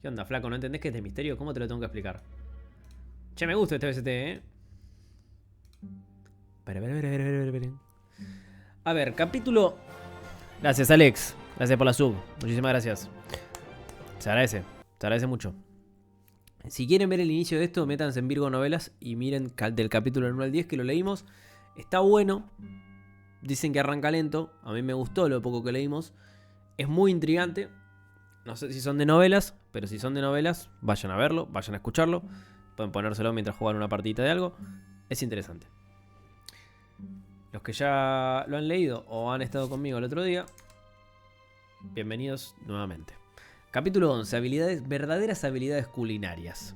¿Qué onda, flaco? ¿No entendés que es de misterio? ¿Cómo te lo tengo que explicar? Che, me gusta este BST, A ver, capítulo... Gracias, Alex. Gracias por la sub. Muchísimas gracias. Se agradece mucho. Si quieren ver el inicio de esto, métanse en Virgo Novelas y miren del capítulo del 1 al 10 que lo leímos. Está bueno. Dicen que arranca lento. A mí me gustó lo poco que leímos. Es muy intrigante. No sé si son de novelas, pero si son de novelas, vayan a verlo, vayan a escucharlo. Pueden ponérselo mientras juegan una partidita de algo. Es interesante. Los que ya lo han leído o han estado conmigo el otro día, bienvenidos nuevamente. Capítulo 11. Verdaderas habilidades culinarias.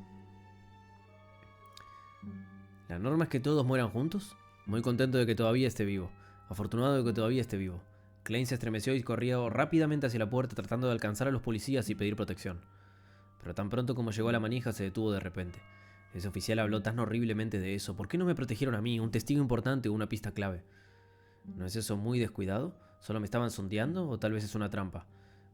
La norma es que todos mueran juntos. Muy contento de que todavía esté vivo. Afortunado de que todavía esté vivo. Klein se estremeció y corrió rápidamente hacia la puerta tratando de alcanzar a los policías y pedir protección. Pero tan pronto como llegó a la manija se detuvo de repente. Ese oficial habló tan horriblemente de eso. ¿Por qué no me protegieron a mí, un testigo importante o una pista clave? ¿No es eso muy descuidado? ¿Solo me estaban sondeando o tal vez es una trampa?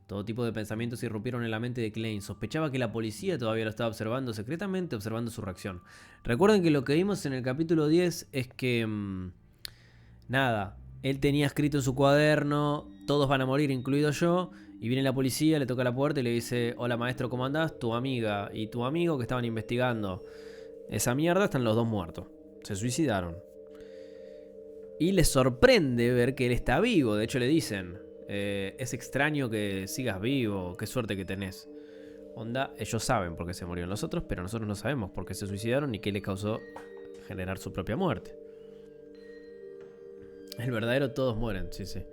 Todo tipo de pensamientos irrumpieron en la mente de Klein. Sospechaba que la policía todavía lo estaba observando secretamente, observando su reacción. Recuerden que lo que vimos en el capítulo 10 es que... nada, él tenía escrito en su cuaderno, todos van a morir, incluido yo, y viene la policía, le toca la puerta y le dice, hola maestro, ¿cómo andás? Tu amiga y tu amigo que estaban investigando esa mierda están los dos muertos. Se suicidaron. Y les sorprende ver que él está vivo. De hecho le dicen, es extraño que sigas vivo, qué suerte que tenés. Onda, ellos saben por qué se murieron los otros, pero nosotros no sabemos por qué se suicidaron ni qué les causó generar su propia muerte. El verdadero todos mueren, sí. Se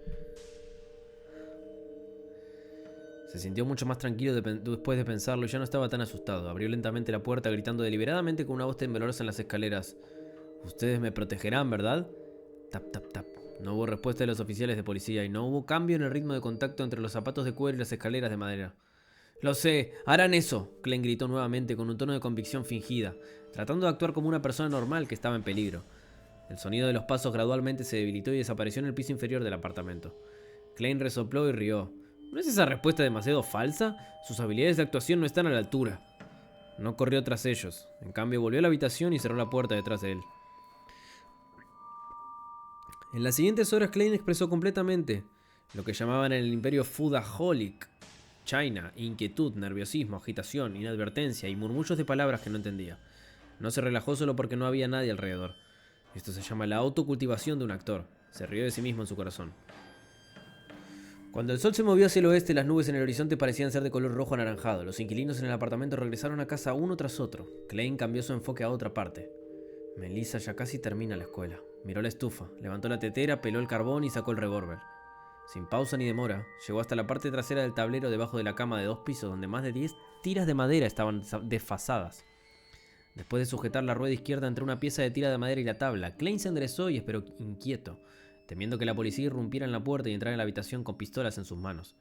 sintió mucho más tranquilo después de pensarlo y ya no estaba tan asustado. Abrió lentamente la puerta gritando deliberadamente con una voz temblorosa en las escaleras. Ustedes me protegerán, ¿verdad? Tap, tap, tap. No hubo respuesta de los oficiales de policía y no hubo cambio en el ritmo de contacto entre los zapatos de cuero y las escaleras de madera. Lo sé, harán eso, Klein gritó nuevamente con un tono de convicción fingida, tratando de actuar como una persona normal que estaba en peligro. El sonido de los pasos gradualmente se debilitó y desapareció en el piso inferior del apartamento. Klein resopló y rió. ¿No es esa respuesta demasiado falsa? Sus habilidades de actuación no están a la altura. No corrió tras ellos. En cambio, volvió a la habitación y cerró la puerta detrás de él. En las siguientes horas, Klein expresó completamente lo que llamaban en el imperio Foodaholic. China, inquietud, nerviosismo, agitación, inadvertencia y murmullos de palabras que no entendía. No se relajó solo porque no había nadie alrededor. Esto se llama la autocultivación de un actor. Se rió de sí mismo en su corazón. Cuando el sol se movió hacia el oeste, las nubes en el horizonte parecían ser de color rojo anaranjado. Los inquilinos en el apartamento regresaron a casa uno tras otro. Klein cambió su enfoque a otra parte. Melissa ya casi termina la escuela. Miró la estufa, levantó la tetera, peló el carbón y sacó el revólver. Sin pausa ni demora, llegó hasta la parte trasera del tablero debajo de la cama de 2 pisos, donde más de 10 tiras de madera estaban desfasadas. Después de sujetar la rueda izquierda entre una pieza de tira de madera y la tabla, Klein se enderezó y esperó inquieto, temiendo que la policía irrumpiera en la puerta y entrara en la habitación con pistolas en sus manos.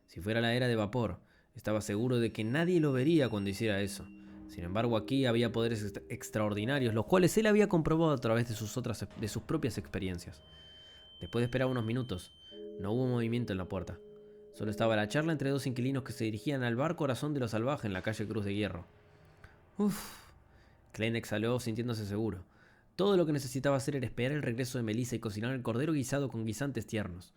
Si fuera la era de vapor, estaba seguro de que nadie lo vería cuando hiciera eso. Sin embargo, aquí había poderes extraordinarios, los cuales él había comprobado a través de sus propias experiencias. Después de esperar unos minutos, no hubo movimiento en la puerta. Solo estaba la charla entre dos inquilinos que se dirigían al bar Corazón de lo Salvaje en la calle Cruz de Hierro. Uff. Klein exhaló sintiéndose seguro. Todo lo que necesitaba hacer era esperar el regreso de Melissa y cocinar el cordero guisado con guisantes tiernos.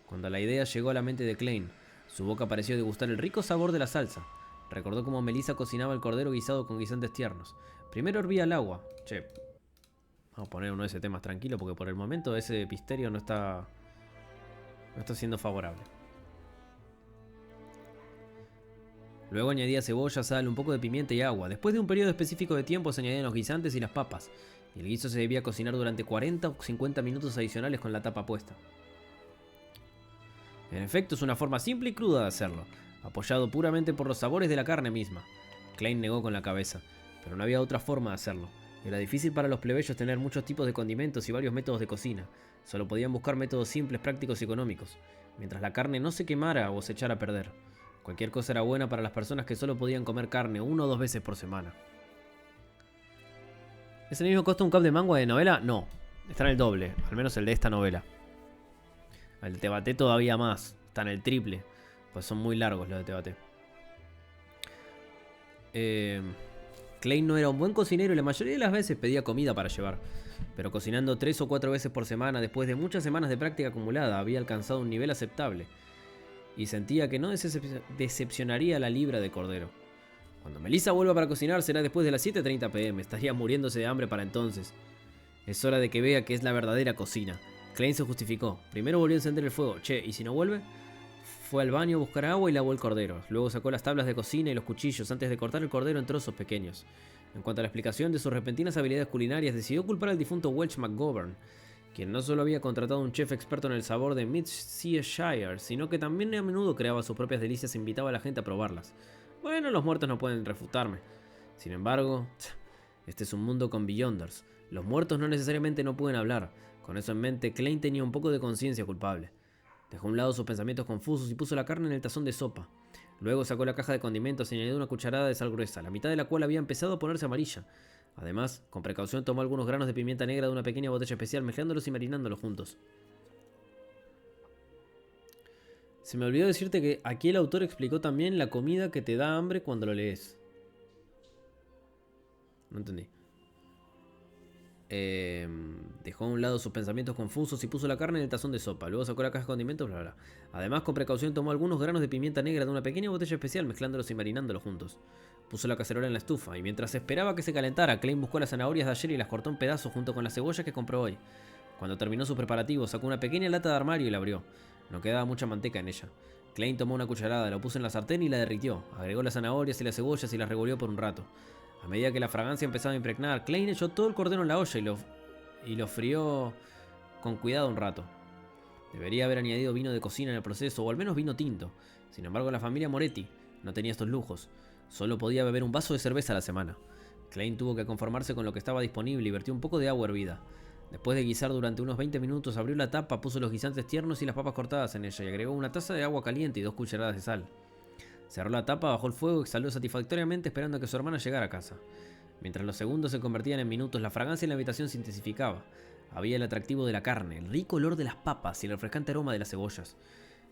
Cuando la idea llegó a la mente de Klein, su boca pareció degustar el rico sabor de la salsa. Recordó cómo Melissa cocinaba el cordero guisado con guisantes tiernos. Primero hervía el agua. Che, vamos a poner uno de ese tema tranquilo porque por el momento ese misterio no está siendo favorable. Luego añadía cebolla, sal, un poco de pimienta y agua. Después de un periodo específico de tiempo se añadían los guisantes y las papas. Y el guiso se debía cocinar durante 40 o 50 minutos adicionales con la tapa puesta. En efecto, es una forma simple y cruda de hacerlo, apoyado puramente por los sabores de la carne misma. Klein negó con la cabeza, pero no había otra forma de hacerlo. Era difícil para los plebeyos tener muchos tipos de condimentos y varios métodos de cocina. Solo podían buscar métodos simples, prácticos y económicos, mientras la carne no se quemara o se echara a perder. Cualquier cosa era buena para las personas que solo podían comer carne 1 o 2 veces por semana. ¿Es el mismo costo un cup de mango de novela? No, está en el doble, al menos el de esta novela. El de Tebaté todavía más, está en el triple, pues son muy largos los de Tebaté. Klein no era un buen cocinero y la mayoría de las veces pedía comida para llevar. Pero cocinando 3 o 4 veces por semana, después de muchas semanas de práctica acumulada, había alcanzado un nivel aceptable. Y sentía que no decepcionaría la libra de cordero. Cuando Melissa vuelva para cocinar será después de las 7:30 p.m. Estaría muriéndose de hambre para entonces. Es hora de que vea que es la verdadera cocina. Klein se justificó. Primero volvió a encender el fuego. Che, ¿y si no vuelve? Fue al baño a buscar agua y lavó el cordero. Luego sacó las tablas de cocina y los cuchillos antes de cortar el cordero en trozos pequeños. En cuanto a la explicación de sus repentinas habilidades culinarias, decidió culpar al difunto Welch McGovern, quien no solo había contratado a un chef experto en el sabor de Midshire, sino que también a menudo creaba sus propias delicias e invitaba a la gente a probarlas. Bueno, los muertos no pueden refutarme. Sin embargo, este es un mundo con Beyonders. Los muertos no necesariamente no pueden hablar. Con eso en mente, Klein tenía un poco de conciencia culpable. Dejó a un lado sus pensamientos confusos y puso la carne en el tazón de sopa. Luego sacó la caja de condimentos y añadió una cucharada de sal gruesa, la mitad de la cual había empezado a ponerse amarilla. Además, con precaución tomó algunos granos de pimienta negra de una pequeña botella especial, mezclándolos y marinándolos juntos. Se me olvidó decirte que aquí el autor explicó también la comida que te da hambre cuando lo lees. No entendí. Dejó a un lado sus pensamientos confusos y puso la carne en el tazón de sopa. Luego sacó la caja de condimentos, bla bla. Además, con precaución tomó algunos granos de pimienta negra de una pequeña botella especial, mezclándolos y marinándolos juntos. Puso la cacerola en la estufa y mientras esperaba que se calentara, Klein buscó las zanahorias de ayer y las cortó en pedazos junto con las cebollas que compró hoy. Cuando terminó sus preparativos, sacó una pequeña lata de armario y la abrió. No quedaba mucha manteca en ella. Klein tomó una cucharada, la puso en la sartén y la derritió. Agregó las zanahorias y las cebollas y las revolvió por un rato. A medida que la fragancia empezaba a impregnar, Klein echó todo el cordero en la olla y lo frió con cuidado un rato. Debería haber añadido vino de cocina en el proceso, o al menos vino tinto. Sin embargo, la familia Moretti no tenía estos lujos. Solo podía beber un vaso de cerveza a la semana. Klein tuvo que conformarse con lo que estaba disponible y vertió un poco de agua hervida. Después de guisar durante unos 20 minutos, abrió la tapa, puso los guisantes tiernos y las papas cortadas en ella y agregó una taza de agua caliente y 2 cucharadas de sal. Cerró la tapa, bajó el fuego y exhaló satisfactoriamente esperando a que su hermana llegara a casa. Mientras los segundos se convertían en minutos, la fragancia en la habitación se intensificaba. Había el atractivo de la carne, el rico olor de las papas y el refrescante aroma de las cebollas.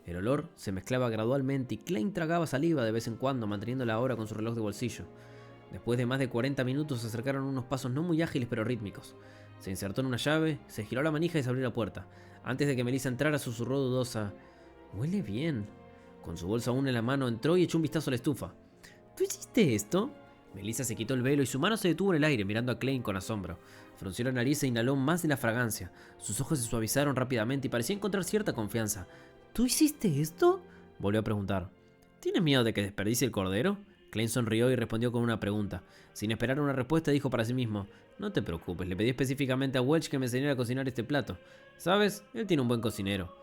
El olor se mezclaba gradualmente y Klein tragaba saliva de vez en cuando, manteniendo la hora con su reloj de bolsillo. Después de más de 40 minutos se acercaron unos pasos no muy ágiles pero rítmicos. Se insertó en una llave, se giró la manija y se abrió la puerta. Antes de que Melissa entrara, susurró dudosa: «Huele bien». Con su bolsa aún en la mano, entró y echó un vistazo a la estufa. ¿Tú hiciste esto? Melissa se quitó el velo y su mano se detuvo en el aire, mirando a Klein con asombro. Frunció la nariz e inhaló más de la fragancia. Sus ojos se suavizaron rápidamente y parecía encontrar cierta confianza. ¿Tú hiciste esto?, volvió a preguntar. ¿Tienes miedo de que desperdicie el cordero? Klein sonrió y respondió con una pregunta. Sin esperar una respuesta, dijo para sí mismo: «No te preocupes, le pedí específicamente a Welch que me enseñara a cocinar este plato. ¿Sabes? Él tiene un buen cocinero».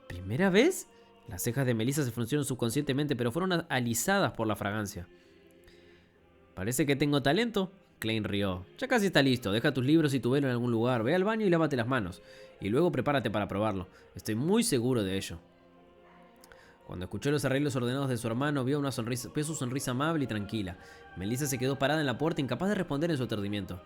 ¿Primera vez? Las cejas de Melissa se fruncieron subconscientemente, pero fueron alisadas por la fragancia. «Parece que tengo talento». Klein rió. «Ya casi está listo. Deja tus libros y tu velo en algún lugar. Ve al baño y lávate las manos. Y luego prepárate para probarlo. Estoy muy seguro de ello». Cuando escuchó los arreglos ordenados de su hermano, vio su sonrisa amable y tranquila. Melissa se quedó parada en la puerta, incapaz de responder en su aturdimiento.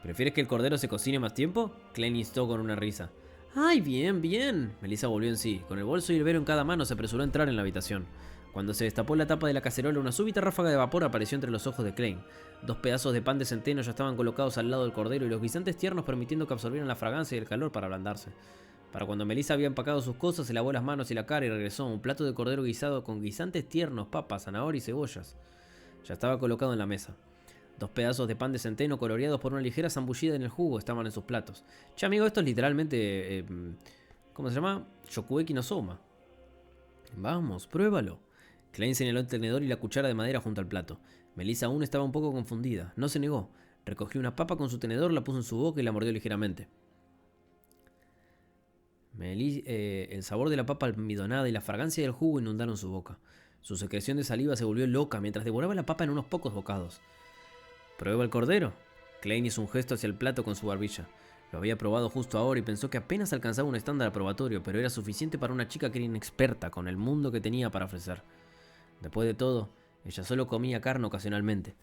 ¿Prefieres que el cordero se cocine más tiempo?, Klein instó con una risa. ¡Ay, bien, bien! Melissa volvió en sí. Con el bolso y el velo en cada mano, se apresuró a entrar en la habitación. Cuando se destapó la tapa de la cacerola, una súbita ráfaga de vapor apareció entre los ojos de Klein. 2 pedazos de pan de centeno ya estaban colocados al lado del cordero y los guisantes tiernos permitiendo que absorbieran la fragancia y el calor para ablandarse. Para cuando Melissa había empacado sus cosas, se lavó las manos y la cara y regresó. Un plato de cordero guisado con guisantes tiernos, papas, zanahoria y cebollas. Ya estaba colocado en la mesa. 2 pedazos de pan de centeno coloreados por una ligera zambullida en el jugo estaban en sus platos. Che, amigo, esto es literalmente... ¿cómo se llama? Shokueki no Soma. Vamos, pruébalo. Klein señaló el tenedor y la cuchara de madera junto al plato. Melissa aún estaba un poco confundida. No se negó. Recogió una papa con su tenedor, la puso en su boca y la mordió ligeramente. El sabor de la papa almidonada y la fragancia del jugo inundaron su boca. Su secreción de saliva se volvió loca mientras devoraba la papa en unos pocos bocados. ¿Prueba el cordero? Klein hizo un gesto hacia el plato con su barbilla. Lo había probado justo ahora y pensó que apenas alcanzaba un estándar aprobatorio, pero era suficiente para una chica que era inexperta con el mundo que tenía para ofrecer. Después de todo, ella solo comía carne ocasionalmente.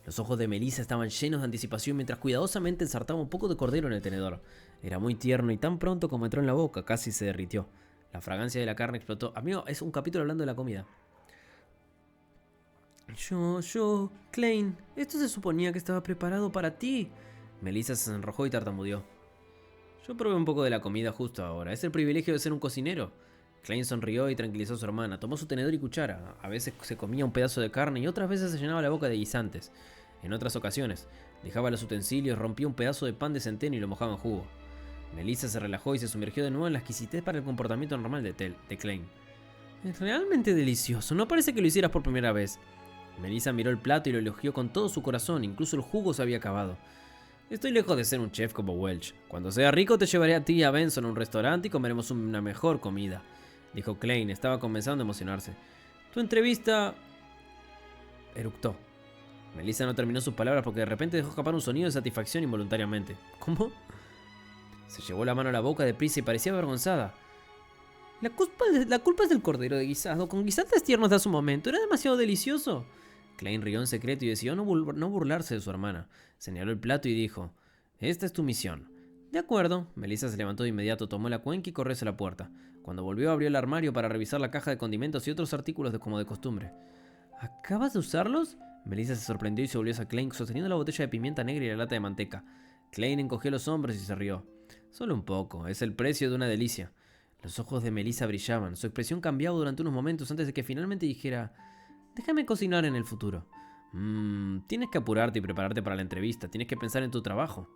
Los ojos de Melissa estaban llenos de anticipación mientras cuidadosamente ensartaba un poco de cordero en el tenedor. Era muy tierno y tan pronto como entró en la boca, casi se derritió. La fragancia de la carne explotó. Amigo, es un capítulo hablando de la comida. Klein, esto se suponía que estaba preparado para ti. Melissa se enrojó y tartamudeó. Yo probé un poco de la comida justo ahora. Es el privilegio de ser un cocinero. Klein sonrió y tranquilizó a su hermana. Tomó su tenedor y cuchara. A veces se comía un pedazo de carne y otras veces se llenaba la boca de guisantes. En otras ocasiones, dejaba los utensilios, rompía un pedazo de pan de centeno y lo mojaba en jugo. Melissa se relajó y se sumergió de nuevo en la exquisitez para el comportamiento normal de Klein. Es realmente delicioso. No parece que lo hicieras por primera vez. Melissa miró el plato y lo elogió con todo su corazón. Incluso el jugo se había acabado. Estoy lejos de ser un chef como Welch. Cuando sea rico te llevaré a ti y a Benson a un restaurante y comeremos una mejor comida, dijo Klein. Estaba comenzando a emocionarse. Tu entrevista... eructó. Melissa no terminó sus palabras porque de repente dejó escapar un sonido de satisfacción involuntariamente. ¿Cómo? Se llevó la mano a la boca deprisa y parecía avergonzada. La culpa es del cordero de guisado. Con guisantes tiernos de hace un momento. Era demasiado delicioso. Klein rió en secreto y decidió no burlarse de su hermana. Señaló el plato y dijo: esta es tu misión. De acuerdo. Melissa se levantó de inmediato, tomó la cuenca y corrió hacia la puerta. Cuando volvió, abrió el armario para revisar la caja de condimentos y otros artículos como de costumbre. ¿Acabas de usarlos? Melissa se sorprendió y se volvió hacia Klein sosteniendo la botella de pimienta negra y la lata de manteca. Klein encogió los hombros y se rió. Solo un poco. Es el precio de una delicia. Los ojos de Melissa brillaban. Su expresión cambiaba durante unos momentos antes de que finalmente dijera: déjame cocinar en el futuro. Tienes que apurarte y prepararte para la entrevista. Tienes que pensar en tu trabajo.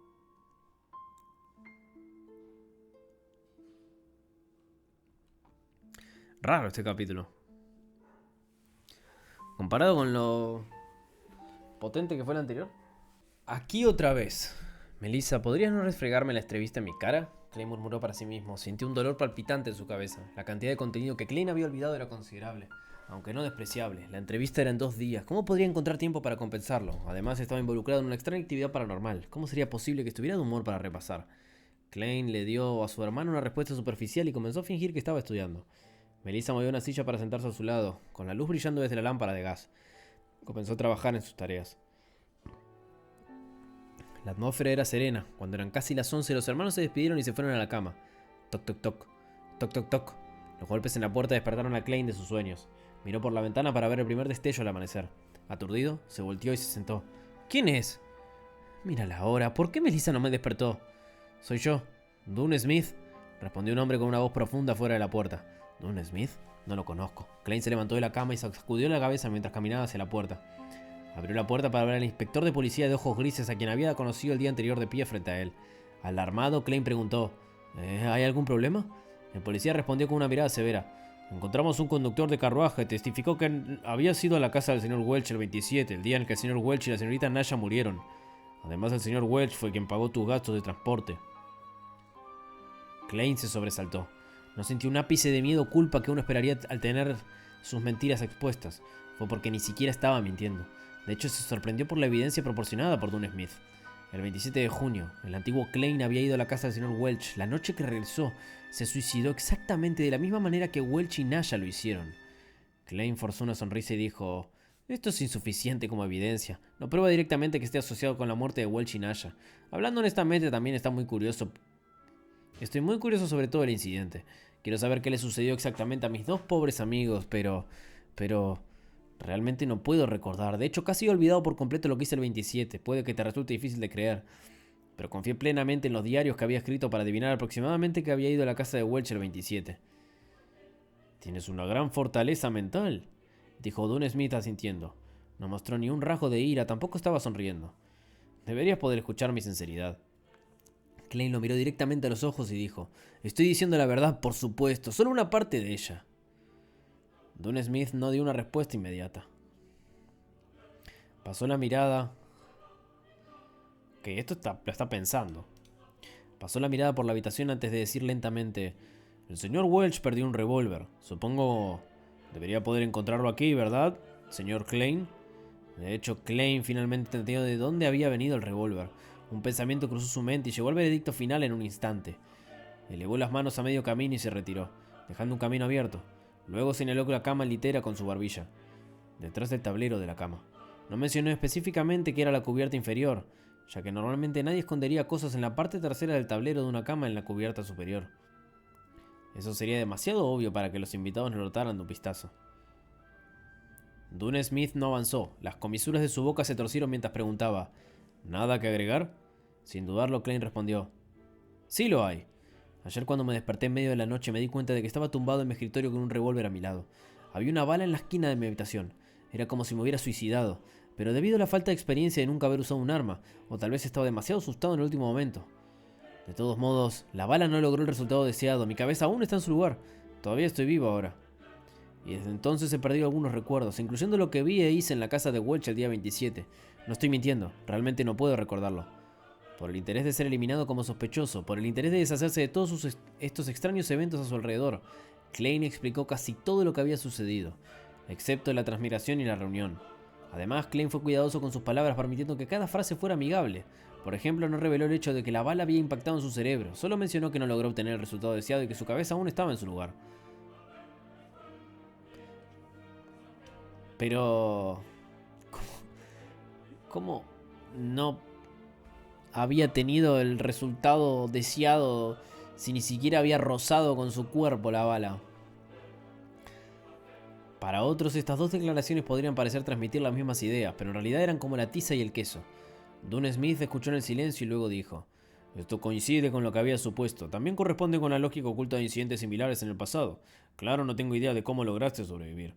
Raro este capítulo. Comparado con lo potente que fue el anterior. Aquí otra vez. Melissa, ¿podrías no refregarme la entrevista en mi cara? Klein murmuró para sí mismo. Sintió un dolor palpitante en su cabeza. La cantidad de contenido que Klein había olvidado era considerable, aunque no despreciable. La entrevista era en 2 días. ¿Cómo podría encontrar tiempo para compensarlo? Además, estaba involucrado en una extraña actividad paranormal. ¿Cómo sería posible que estuviera de humor para repasar? Klein le dio a su hermano una respuesta superficial y comenzó a fingir que estaba estudiando. Melissa movió una silla para sentarse a su lado, con la luz brillando desde la lámpara de gas. Comenzó a trabajar en sus tareas. La atmósfera era serena. Cuando eran casi las 11, los hermanos se despidieron y se fueron a la cama. Toc, toc, toc. Toc, toc, toc. Los golpes en la puerta despertaron a Klein de sus sueños. Miró por la ventana para ver el primer destello al amanecer. Aturdido, se volteó y se sentó. ¿Quién es? Mira la hora. ¿Por qué Melissa no me despertó? Soy yo, Dune Smith, respondió un hombre con una voz profunda fuera de la puerta. ¿Dune Smith? No lo conozco. Klein se levantó de la cama y sacudió la cabeza mientras caminaba hacia la puerta. Abrió la puerta para ver al inspector de policía de ojos grises a quien había conocido el día anterior de pie frente a él. Alarmado, Klein preguntó: ¿hay algún problema? El policía respondió con una mirada severa. Encontramos un conductor de carruaje. Testificó que había sido a la casa del señor Welch el 27, el día en que el señor Welch y la señorita Nasha murieron. Además, el señor Welch fue quien pagó tus gastos de transporte. Klein se sobresaltó. No sintió un ápice de miedo o culpa que uno esperaría al tener sus mentiras expuestas. Fue porque ni siquiera estaba mintiendo. De hecho, se sorprendió por la evidencia proporcionada por Dune Smith. El 27 de junio, el antiguo Klein había ido a la casa del señor Welch. La noche que regresó, se suicidó exactamente de la misma manera que Welch y Nasha lo hicieron. Klein forzó una sonrisa y dijo: esto es insuficiente como evidencia. No prueba directamente que esté asociado con la muerte de Welch y Nasha. Hablando honestamente, también estoy muy curioso sobre todo el incidente. Quiero saber qué le sucedió exactamente a mis 2 pobres amigos, pero... realmente no puedo recordar. De hecho, casi he olvidado por completo lo que hice el 27. Puede que te resulte difícil de creer, pero confié plenamente en los diarios que había escrito para adivinar aproximadamente que había ido a la casa de Welch el 27. Tienes una gran fortaleza mental, dijo Dune Smith asintiendo. No mostró ni un rasgo de ira, tampoco estaba sonriendo. Deberías poder escuchar mi sinceridad. Klein lo miró directamente a los ojos y dijo: estoy diciendo la verdad, por supuesto, solo una parte de ella. Dune Smith no dio una respuesta inmediata. Pasó la mirada... lo está pensando. Pasó la mirada por la habitación antes de decir lentamente: el señor Welch perdió un revólver. Supongo... debería poder encontrarlo aquí, ¿verdad, señor Klein? De hecho, Klein finalmente entendió de dónde había venido el revólver. Un pensamiento cruzó su mente y llegó al veredicto final en un instante. Elevó las manos a medio camino y se retiró, dejando un camino abierto. Luego señaló la cama litera con su barbilla, detrás del tablero de la cama. No mencionó específicamente que era la cubierta inferior, ya que normalmente nadie escondería cosas en la parte trasera del tablero de una cama en la cubierta superior. Eso sería demasiado obvio para que los invitados no notaran de un vistazo. Dune Smith no avanzó. Las comisuras de su boca se torcieron mientras preguntaba. ¿Nada que agregar? Sin dudarlo, Klein respondió. Sí lo hay. Ayer cuando me desperté en medio de la noche me di cuenta de que estaba tumbado en mi escritorio con un revólver a mi lado. Había una bala en la esquina de mi habitación. Era como si me hubiera suicidado, pero debido a la falta de experiencia de nunca haber usado un arma, o tal vez estaba demasiado asustado en el último momento. De todos modos, la bala no logró el resultado deseado. Mi cabeza aún está en su lugar. Todavía estoy vivo ahora. Y desde entonces he perdido algunos recuerdos, incluyendo lo que vi e hice en la casa de Welch el día 27. No estoy mintiendo, realmente no puedo recordarlo. Por el interés de ser eliminado como sospechoso, por el interés de deshacerse de todos estos extraños eventos a su alrededor, Klein explicó casi todo lo que había sucedido, excepto la transmigración y la reunión. Además, Klein fue cuidadoso con sus palabras, permitiendo que cada frase fuera amigable. Por ejemplo, no reveló el hecho de que la bala había impactado en su cerebro, solo mencionó que no logró obtener el resultado deseado y que su cabeza aún estaba en su lugar. Pero... ¿Cómo no había tenido el resultado deseado si ni siquiera había rozado con su cuerpo la bala? Para otros, estas dos declaraciones podrían parecer transmitir las mismas ideas, pero en realidad eran como la tiza y el queso. Dune Smith escuchó en el silencio y luego dijo: esto coincide con lo que había supuesto. También corresponde con la lógica oculta de incidentes similares en el pasado. Claro, no tengo idea de cómo lograste sobrevivir.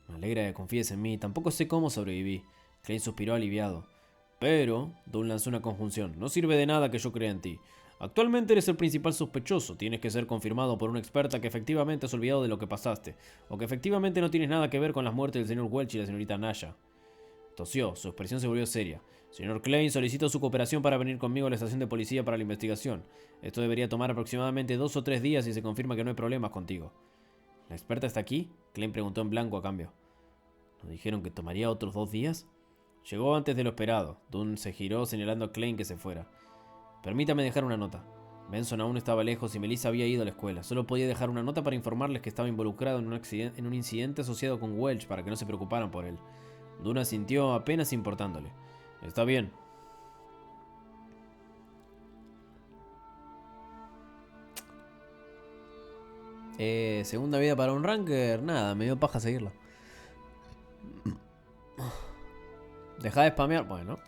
Me alegra que confíes en mí. Tampoco sé cómo sobreviví. Klein suspiró aliviado. Pero, Dune lanzó una conjunción. No sirve de nada que yo crea en ti. Actualmente eres el principal sospechoso. Tienes que ser confirmado por una experta que efectivamente has olvidado de lo que pasaste, o que efectivamente no tienes nada que ver con las muertes del señor Welch y la señorita Naya. Tosió, su expresión se volvió seria. Señor Klein, solicito su cooperación para venir conmigo a la estación de policía para la investigación. Esto debería tomar aproximadamente 2 o 3 días y se confirma que no hay problemas contigo. ¿La experta está aquí? Klein preguntó en blanco a cambio. ¿Nos dijeron que tomaría otros 2 días? Llegó antes de lo esperado. Dune se giró señalando a Klein que se fuera. Permítame dejar una nota. Benson aún estaba lejos y Melissa había ido a la escuela. Solo podía dejar una nota para informarles que estaba involucrado en un incidente asociado con Welch para que no se preocuparan por él. Dune asintió apenas importándole. Está bien. Segunda vida para un ranker. Nada, me dio paja seguirla. Deja de spamear. Bueno.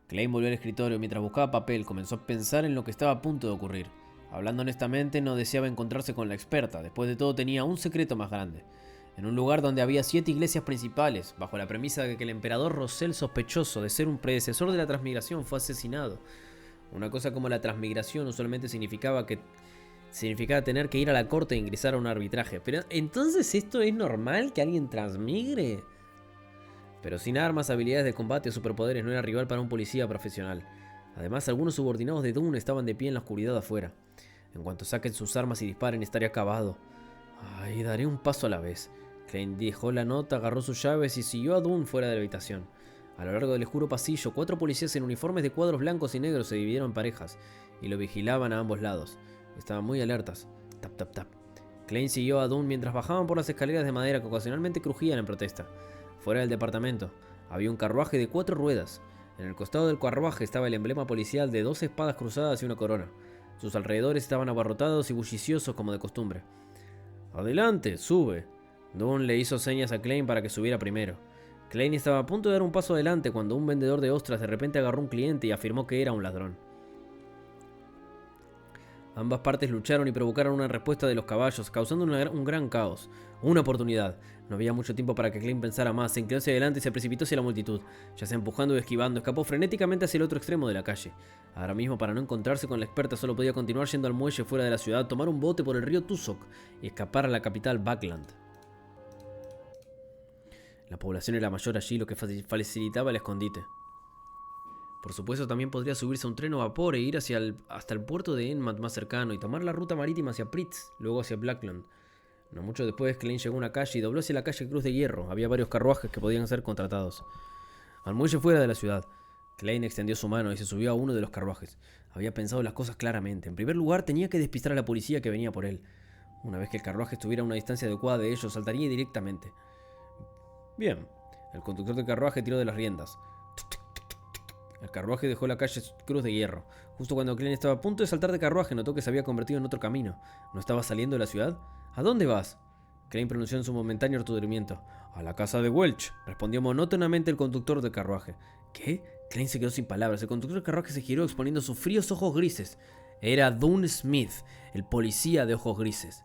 Klein volvió al escritorio. Mientras buscaba papel, comenzó a pensar en lo que estaba a punto de ocurrir. Hablando honestamente, no deseaba encontrarse con la experta. Después de todo, tenía un secreto más grande. En un lugar donde había 7 iglesias principales, bajo la premisa de que el emperador Rosell, sospechoso de ser un predecesor de la transmigración, fue asesinado. Una cosa como la transmigración usualmente significaba tener que ir a la corte e ingresar a un arbitraje. Pero ¿entonces esto es normal que alguien transmigre? Pero sin armas, habilidades de combate o superpoderes no era rival para un policía profesional. Además, algunos subordinados de Dune estaban de pie en la oscuridad afuera. En cuanto saquen sus armas y disparen, estaré acabado. Ay, daré un paso a la vez. Klein dejó la nota, agarró sus llaves y siguió a Dune fuera de la habitación. A lo largo del oscuro pasillo, 4 policías en uniformes de cuadros blancos y negros se dividieron en parejas y lo vigilaban a ambos lados. Estaban muy alertas. Tap, tap, tap. Klein siguió a Dune mientras bajaban por las escaleras de madera que ocasionalmente crujían en protesta. Fuera del departamento, había un carruaje de 4 ruedas. En el costado del carruaje estaba el emblema policial de 2 espadas cruzadas y una corona. Sus alrededores estaban abarrotados y bulliciosos como de costumbre. «Adelante, sube». Dune le hizo señas a Klein para que subiera primero. Klein estaba a punto de dar un paso adelante cuando un vendedor de ostras de repente agarró un cliente y afirmó que era un ladrón. Ambas partes lucharon y provocaron una respuesta de los caballos, causando un gran caos. Una oportunidad. No había mucho tiempo para que Klein pensara más. Se inclinó hacia adelante y se precipitó hacia la multitud. Ya sea empujando y esquivando, escapó frenéticamente hacia el otro extremo de la calle. Ahora mismo, para no encontrarse con la experta, solo podía continuar yendo al muelle fuera de la ciudad, tomar un bote por el río Tusok y escapar a la capital Backland. La población era mayor allí, lo que facilitaba el escondite. Por supuesto, también podría subirse a un tren o vapor e ir hasta el puerto de Enmat más cercano y tomar la ruta marítima hacia Pritz, luego hacia Blackland. No mucho después, Klein llegó a una calle y dobló hacia la calle Cruz de Hierro. Había varios carruajes que podían ser contratados. Al muelle fuera de la ciudad, Klein extendió su mano y se subió a uno de los carruajes. Había pensado las cosas claramente. En primer lugar, tenía que despistar a la policía que venía por él. Una vez que el carruaje estuviera a una distancia adecuada de ellos, saltaría directamente. Bien, el conductor del carruaje tiró de las riendas. El carruaje dejó la calle Cruz de Hierro. Justo cuando Klein estaba a punto de saltar de carruaje, notó que se había convertido en otro camino. ¿No estaba saliendo de la ciudad? ¿A dónde vas? Klein pronunció en su momentáneo aturdimiento. A la casa de Welch, respondió monótonamente el conductor del carruaje. ¿Qué? Klein se quedó sin palabras. El conductor del carruaje se giró exponiendo sus fríos ojos grises. Era Dune Smith, el policía de ojos grises.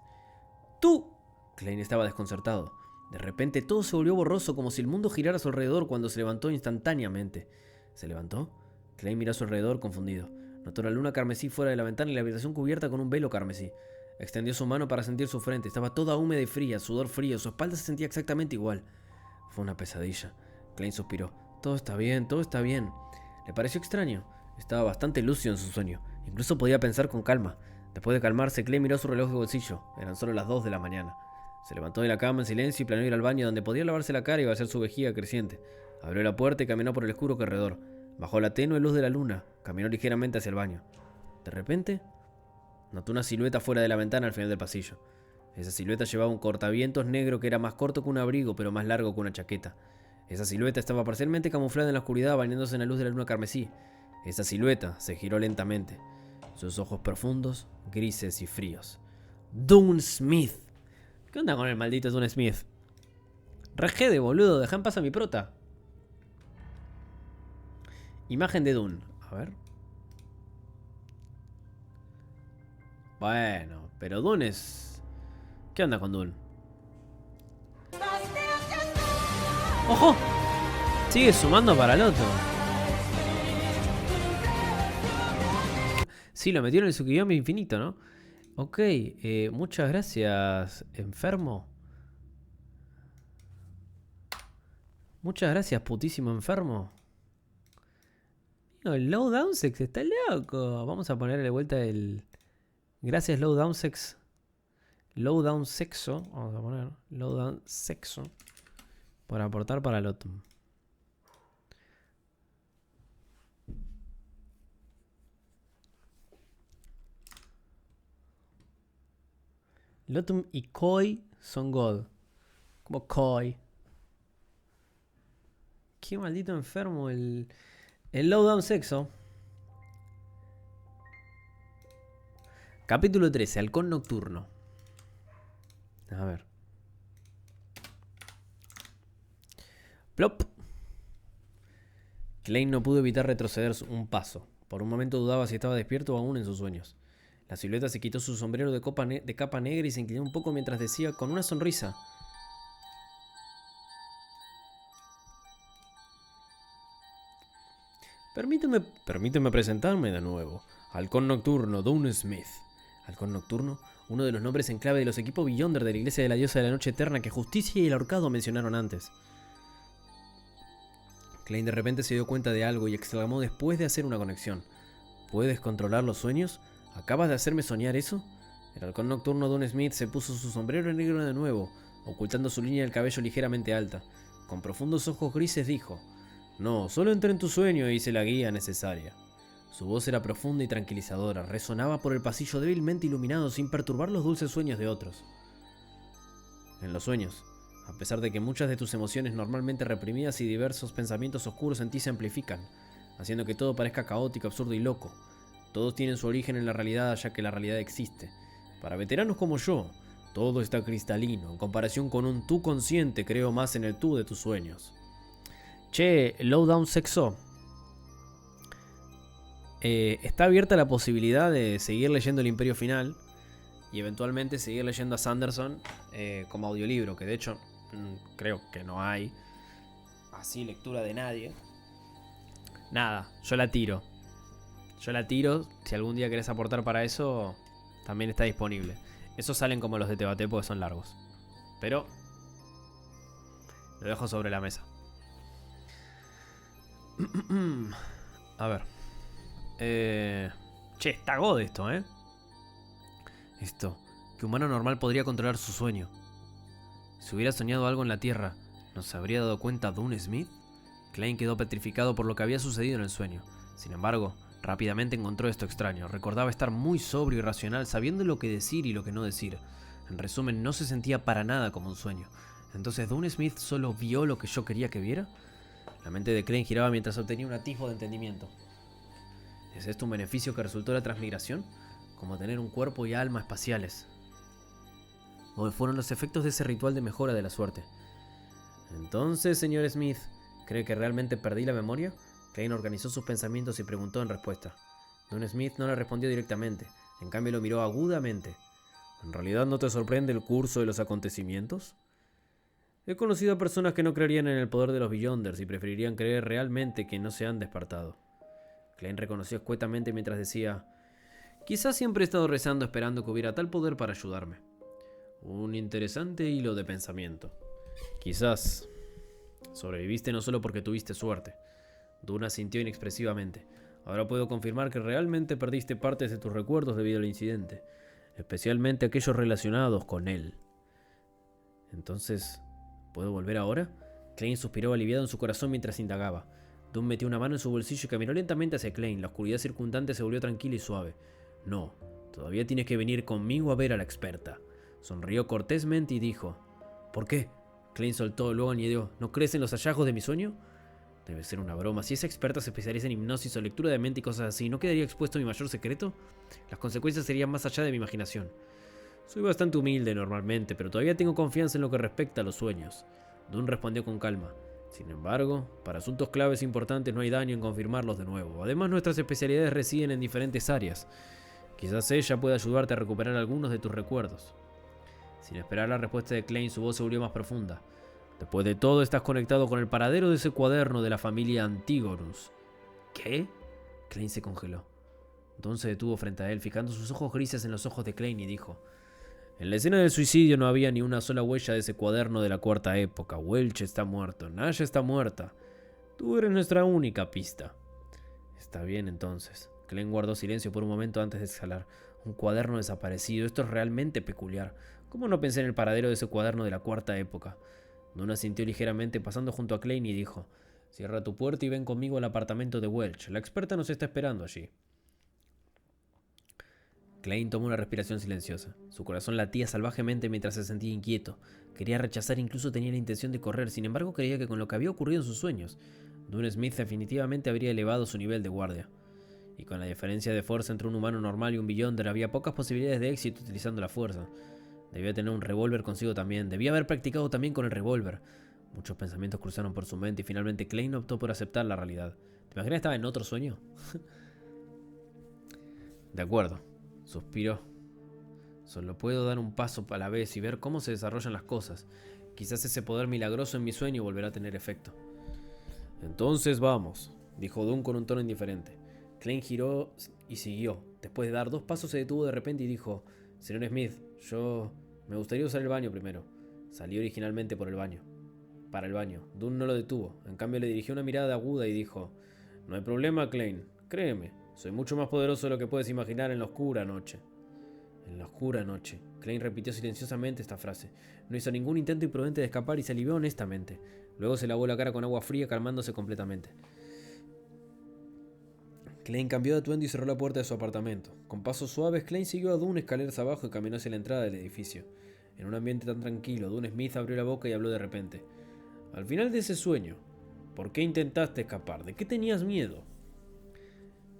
¡Tú! Klein estaba desconcertado. De repente todo se volvió borroso, como si el mundo girara a su alrededor cuando se levantó instantáneamente. ¿Se levantó? Klein miró a su alrededor confundido. Notó la luna carmesí fuera de la ventana y la habitación cubierta con un velo carmesí. Extendió su mano para sentir su frente. Estaba toda húmeda y fría, sudor frío. Su espalda se sentía exactamente igual. Fue una pesadilla. Klein suspiró. Todo está bien, todo está bien. Le pareció extraño. Estaba bastante lúcido en su sueño. Incluso podía pensar con calma. Después de calmarse, Klein miró su reloj de bolsillo. Eran solo las 2 de la mañana. Se levantó de la cama en silencio y planeó ir al baño donde podía lavarse la cara y vaciar su vejiga creciente. Abrió la puerta y caminó por el oscuro corredor. Bajó la tenue luz de la luna. Caminó ligeramente hacia el baño. De repente, notó una silueta fuera de la ventana al final del pasillo. Esa silueta llevaba un cortavientos negro que era más corto que un abrigo, pero más largo que una chaqueta. Esa silueta estaba parcialmente camuflada en la oscuridad, bañándose en la luz de la luna carmesí. Esa silueta se giró lentamente. Sus ojos profundos, grises y fríos. Dune Smith. ¿Qué onda con el maldito Dune Smith? Regede, boludo, deja en paz a mi prota. Imagen de Dune. A ver. Bueno, pero Dune es... ¿Qué onda con Dune? ¡Ojo! Sigue sumando para el otro. Sí, lo metieron en su guión infinito, ¿no? Ok, muchas gracias, enfermo. Muchas gracias, putísimo enfermo. No, el Lowdown Sex está loco. Vamos a ponerle de vuelta el... Gracias, Lowdown Sex. Lowdown Sexo. Vamos a poner Lowdown Sexo. Por aportar para el Lotum. Lotum y Koi son God. Como Koi. Qué maldito enfermo el Lowdown Sexo. Capítulo 13. Halcón Nocturno. A ver. Plop. Klein no pudo evitar retroceder un paso. Por un momento dudaba si estaba despierto o aún en sus sueños. La silueta se quitó su sombrero de capa negra y se inclinó un poco mientras decía con una sonrisa: Permíteme presentarme de nuevo. Halcón Nocturno, Dune Smith. Halcón Nocturno, uno de los nombres en clave de los equipos Beyonder de la Iglesia de la Diosa de la Noche Eterna que Justicia y el Ahorcado mencionaron antes. Klein de repente se dio cuenta de algo y exclamó después de hacer una conexión: ¿Puedes controlar los sueños? ¿Acabas de hacerme soñar eso? El Halcón Nocturno Dune Smith se puso su sombrero negro de nuevo, ocultando su línea del cabello ligeramente alta. Con profundos ojos grises dijo: No, solo entré en tu sueño e hice la guía necesaria. Su voz era profunda y tranquilizadora, resonaba por el pasillo débilmente iluminado sin perturbar los dulces sueños de otros. En los sueños, a pesar de que muchas de tus emociones normalmente reprimidas y diversos pensamientos oscuros en ti se amplifican, haciendo que todo parezca caótico, absurdo y loco, todos tienen su origen en la realidad, ya que la realidad existe. Para veteranos como yo, todo está cristalino. En comparación con un tú consciente, creo más en el tú de tus sueños. Che, Lowdown Sexo. Está abierta la posibilidad de seguir leyendo El Imperio Final y eventualmente seguir leyendo a Sanderson como audiolibro, que de hecho creo que no hay así lectura de nadie. Nada, yo la tiro. Si algún día querés aportar para eso, también está disponible. Esos salen como los de Tebate porque son largos. Pero lo dejo sobre la mesa. A ver. Che, está God esto, Esto, que humano normal podría controlar su sueño. Si hubiera soñado algo en la Tierra, ¿no se habría dado cuenta Dune Smith? Klein quedó petrificado por lo que había sucedido en el sueño. Sin embargo, rápidamente encontró esto extraño. Recordaba estar muy sobrio y racional, sabiendo lo que decir y lo que no decir. En resumen, no se sentía para nada como un sueño. ¿Entonces Dune Smith solo vio lo que yo quería que viera? La mente de Klein giraba mientras obtenía un atisbo de entendimiento. ¿Es esto un beneficio que resultó de la transmigración? Como tener un cuerpo y alma espaciales. ¿O fueron los efectos de ese ritual de mejora de la suerte? Entonces, señor Smith, ¿cree que realmente perdí la memoria? Klein organizó sus pensamientos y preguntó en respuesta. Don Smith no le respondió directamente, en cambio lo miró agudamente. ¿En realidad no te sorprende el curso de los acontecimientos? He conocido a personas que no creerían en el poder de los Beyonders y preferirían creer realmente que no se han despertado. Klein reconoció escuetamente mientras decía: quizás siempre he estado rezando esperando que hubiera tal poder para ayudarme. Un interesante hilo de pensamiento. Quizás sobreviviste no solo porque tuviste suerte. Duna asintió inexpresivamente. Ahora puedo confirmar que realmente perdiste partes de tus recuerdos debido al incidente, especialmente aquellos relacionados con él. Entonces, ¿puedo volver ahora? Klein suspiró aliviado en su corazón mientras indagaba. Dune metió una mano en su bolsillo y caminó lentamente hacia Klein. La oscuridad circundante se volvió tranquila y suave. No, todavía tienes que venir conmigo a ver a la experta. Sonrió cortésmente y dijo: ¿por qué? Klein soltó, luego añadió: ¿no crees en los hallazgos de mi sueño? Debe ser una broma. Si esa experta se especializa en hipnosis o lectura de mente y cosas así, ¿no quedaría expuesto a mi mayor secreto? Las consecuencias serían más allá de mi imaginación. Soy bastante humilde normalmente, pero todavía tengo confianza en lo que respecta a los sueños. Dune respondió con calma. Sin embargo, para asuntos claves importantes no hay daño en confirmarlos de nuevo. Además, nuestras especialidades residen en diferentes áreas. Quizás ella pueda ayudarte a recuperar algunos de tus recuerdos. Sin esperar la respuesta de Klein, su voz se volvió más profunda. Después de todo, estás conectado con el paradero de ese cuaderno de la familia Antigonus. ¿Qué? Klein se congeló. Dune se detuvo frente a él, fijando sus ojos grises en los ojos de Klein y dijo: en la escena del suicidio no había ni una sola huella de ese cuaderno de la cuarta época. Welch está muerto, Nasha está muerta. Tú eres nuestra única pista. Está bien entonces. Klein guardó silencio por un momento antes de exhalar. Un cuaderno desaparecido, esto es realmente peculiar. ¿Cómo no pensé en el paradero de ese cuaderno de la cuarta época? Dune asintió ligeramente pasando junto a Klein y dijo: cierra tu puerta y ven conmigo al apartamento de Welch. La experta nos está esperando allí. Klein tomó una respiración silenciosa. Su corazón latía salvajemente mientras se sentía inquieto. Quería rechazar, incluso tenía la intención de correr. Sin embargo, creía que con lo que había ocurrido en sus sueños, Dune Smith definitivamente habría elevado su nivel de guardia. Y con la diferencia de fuerza entre un humano normal y un Beyonder, había pocas posibilidades de éxito utilizando la fuerza. Debía tener un revólver consigo también. Debía haber practicado también con el revólver. Muchos pensamientos cruzaron por su mente y finalmente Klein optó por aceptar la realidad. ¿Te imaginas que estaba en otro sueño? De acuerdo. Suspiró. Solo puedo dar un paso a la vez y ver cómo se desarrollan las cosas. Quizás ese poder milagroso en mi sueño volverá a tener efecto. Entonces vamos, dijo Dune con un tono indiferente. Klein giró y siguió. Después de dar 2 pasos se detuvo de repente y dijo: señor Smith, me gustaría usar el baño primero. Salió originalmente para el baño. Dune no lo detuvo. En cambio le dirigió una mirada aguda y dijo: no hay problema, Klein. Créeme. Soy mucho más poderoso de lo que puedes imaginar en la oscura noche. En la oscura noche. Klein repitió silenciosamente esta frase. No hizo ningún intento imprudente de escapar y se alivió honestamente. Luego se lavó la cara con agua fría, calmándose completamente. Klein cambió de atuendo y cerró la puerta de su apartamento. Con pasos suaves, Klein siguió a Dune escaleras abajo y caminó hacia la entrada del edificio. En un ambiente tan tranquilo, Dune Smith abrió la boca y habló de repente. Al final de ese sueño, ¿por qué intentaste escapar? ¿De qué tenías miedo?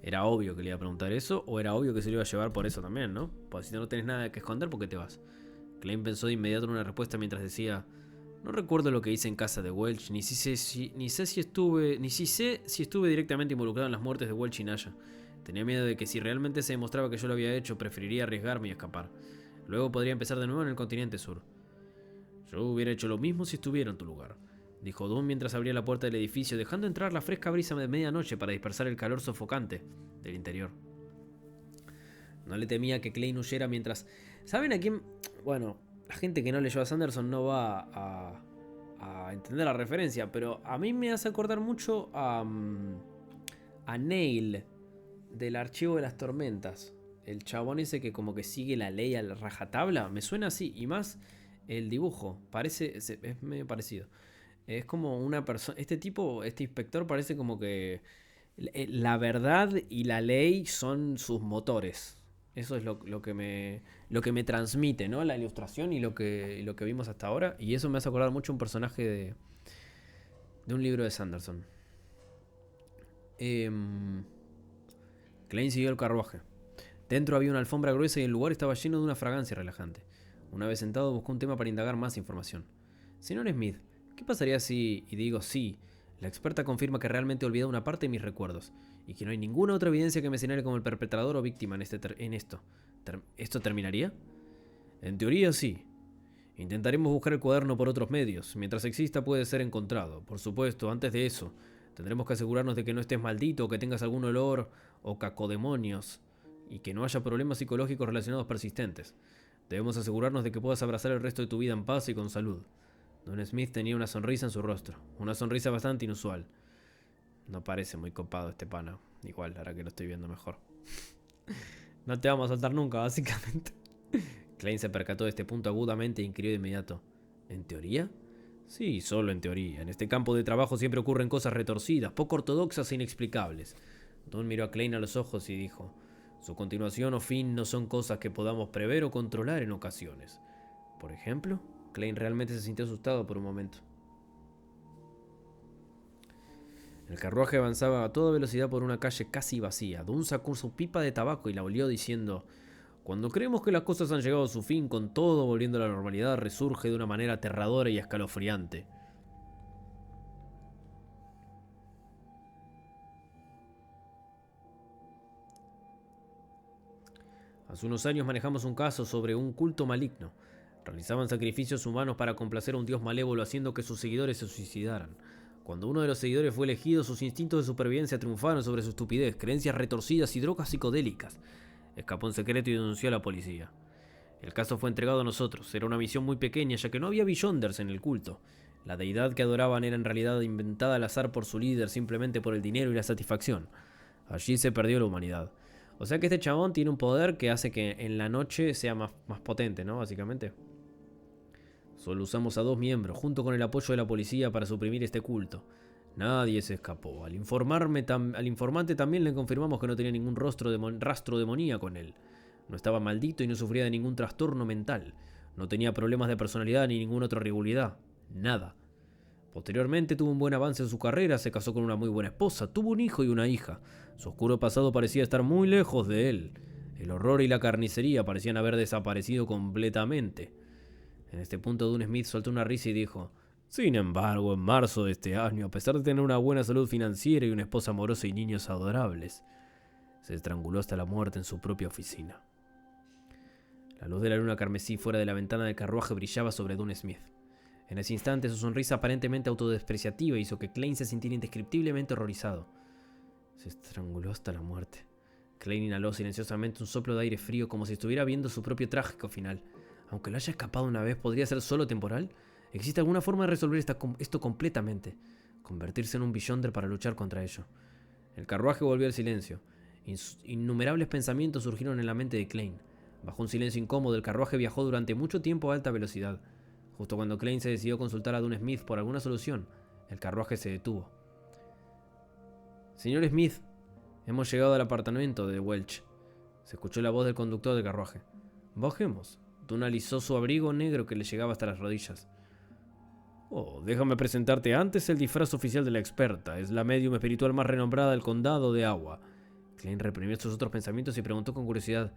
Era obvio que le iba a preguntar eso, o era obvio que se lo iba a llevar por eso también, ¿no? Pues si no tenés nada que esconder, ¿por qué te vas? Klein pensó de inmediato en una respuesta mientras decía: no recuerdo lo que hice en casa de Welch, ni sé si estuve directamente involucrado en las muertes de Welch y Nasha. Tenía miedo de que si realmente se demostraba que yo lo había hecho, preferiría arriesgarme y escapar. Luego podría empezar de nuevo en el continente sur. Yo hubiera hecho lo mismo si estuviera en tu lugar, dijo Dune mientras abría la puerta del edificio, dejando entrar la fresca brisa de medianoche para dispersar el calor sofocante del interior. No le temía que Klein huyera mientras... ¿Saben a quién? Bueno, la gente que no leyó a Sanderson no va a entender la referencia, pero a mí me hace acordar mucho a Neil del Archivo de las Tormentas. El chabón ese que como que sigue la ley a la rajatabla, me suena así, y más el dibujo, es medio parecido. Es como una persona, este inspector parece como que la verdad y la ley son sus motores. Eso es lo que me transmite, ¿no? La ilustración y lo que vimos hasta ahora. Y eso me hace acordar mucho un personaje de un libro de Sanderson. Klein siguió el carruaje. Dentro había una alfombra gruesa y el lugar estaba lleno de una fragancia relajante. Una vez sentado buscó un tema para indagar más información. Señor Smith, ¿qué pasaría si, y digo sí, la experta confirma que realmente he olvidado una parte de mis recuerdos y que no hay ninguna otra evidencia que me señale como el perpetrador o víctima en esto? ¿Esto terminaría? En teoría sí. Intentaremos buscar el cuaderno por otros medios. Mientras exista puede ser encontrado. Por supuesto, antes de eso, tendremos que asegurarnos de que no estés maldito o que tengas algún olor o cacodemonios y que no haya problemas psicológicos relacionados persistentes. Debemos asegurarnos de que puedas abrazar el resto de tu vida en paz y con salud. Don Smith tenía una sonrisa en su rostro, una sonrisa bastante inusual. No parece muy copado este pana. Igual, ahora que lo estoy viendo mejor. No te vamos a soltar nunca, básicamente. Klein se percató de este punto agudamente e inquirió de inmediato. ¿En teoría? Sí, solo en teoría. En este campo de trabajo siempre ocurren cosas retorcidas, poco ortodoxas e inexplicables. Don miró a Klein a los ojos y dijo: su continuación o fin no son cosas que podamos prever o controlar en ocasiones. ¿Por ejemplo? Klein realmente se sintió asustado por un momento. El carruaje avanzaba a toda velocidad por una calle casi vacía. Dunn sacó su pipa de tabaco y la olió diciendo: cuando creemos que las cosas han llegado a su fin, con todo volviendo a la normalidad, resurge de una manera aterradora y escalofriante. Hace unos años manejamos un caso sobre un culto maligno. Realizaban sacrificios humanos para complacer a un dios malévolo haciendo que sus seguidores se suicidaran. Cuando uno de los seguidores fue elegido, sus instintos de supervivencia triunfaron sobre su estupidez, creencias retorcidas y drogas psicodélicas. Escapó en secreto y denunció a la policía. El caso fue entregado a nosotros. Era una misión muy pequeña, ya que no había Beyonders en el culto. La deidad que adoraban era en realidad inventada al azar por su líder simplemente por el dinero y la satisfacción. Allí se perdió la humanidad. O sea que este chabón tiene un poder que hace que en la noche sea más potente, ¿no? Básicamente. Solo usamos a 2 miembros, junto con el apoyo de la policía, para suprimir este culto. Nadie se escapó. Al informante también le confirmamos que no tenía ningún rastro demoníaco en él. No estaba maldito y no sufría de ningún trastorno mental. No tenía problemas de personalidad ni ninguna otra irregularidad. Nada. Posteriormente tuvo un buen avance en su carrera, se casó con una muy buena esposa, tuvo un hijo y una hija. Su oscuro pasado parecía estar muy lejos de él. El horror y la carnicería parecían haber desaparecido completamente. En este punto Dunn Smith soltó una risa y dijo: sin embargo, en marzo de este año, a pesar de tener una buena salud financiera y una esposa amorosa y niños adorables, se estranguló hasta la muerte en su propia oficina. La luz de la luna carmesí fuera de la ventana del carruaje brillaba sobre Dunn Smith. En ese instante, su sonrisa aparentemente autodespreciativa hizo que Klein se sintiera indescriptiblemente horrorizado. Se estranguló hasta la muerte. Klein inhaló silenciosamente un soplo de aire frío como si estuviera viendo su propio trágico final. Aunque lo haya escapado una vez, ¿podría ser solo temporal? ¿Existe alguna forma de resolver esto completamente? Convertirse en un Beyonder para luchar contra ello. El carruaje volvió al silencio. Innumerables pensamientos surgieron en la mente de Klein. Bajo un silencio incómodo, el carruaje viajó durante mucho tiempo a alta velocidad. Justo cuando Klein se decidió consultar a Dunn Smith por alguna solución, el carruaje se detuvo. Señor Smith, hemos llegado al apartamento de Welch. Se escuchó la voz del conductor del carruaje. Bajemos. Dunn alisó su abrigo negro que le llegaba hasta las rodillas. Oh, déjame presentarte antes el disfraz oficial de la experta. Es la medium espiritual más renombrada del condado de Agua. Klein reprimió sus otros pensamientos y preguntó con curiosidad: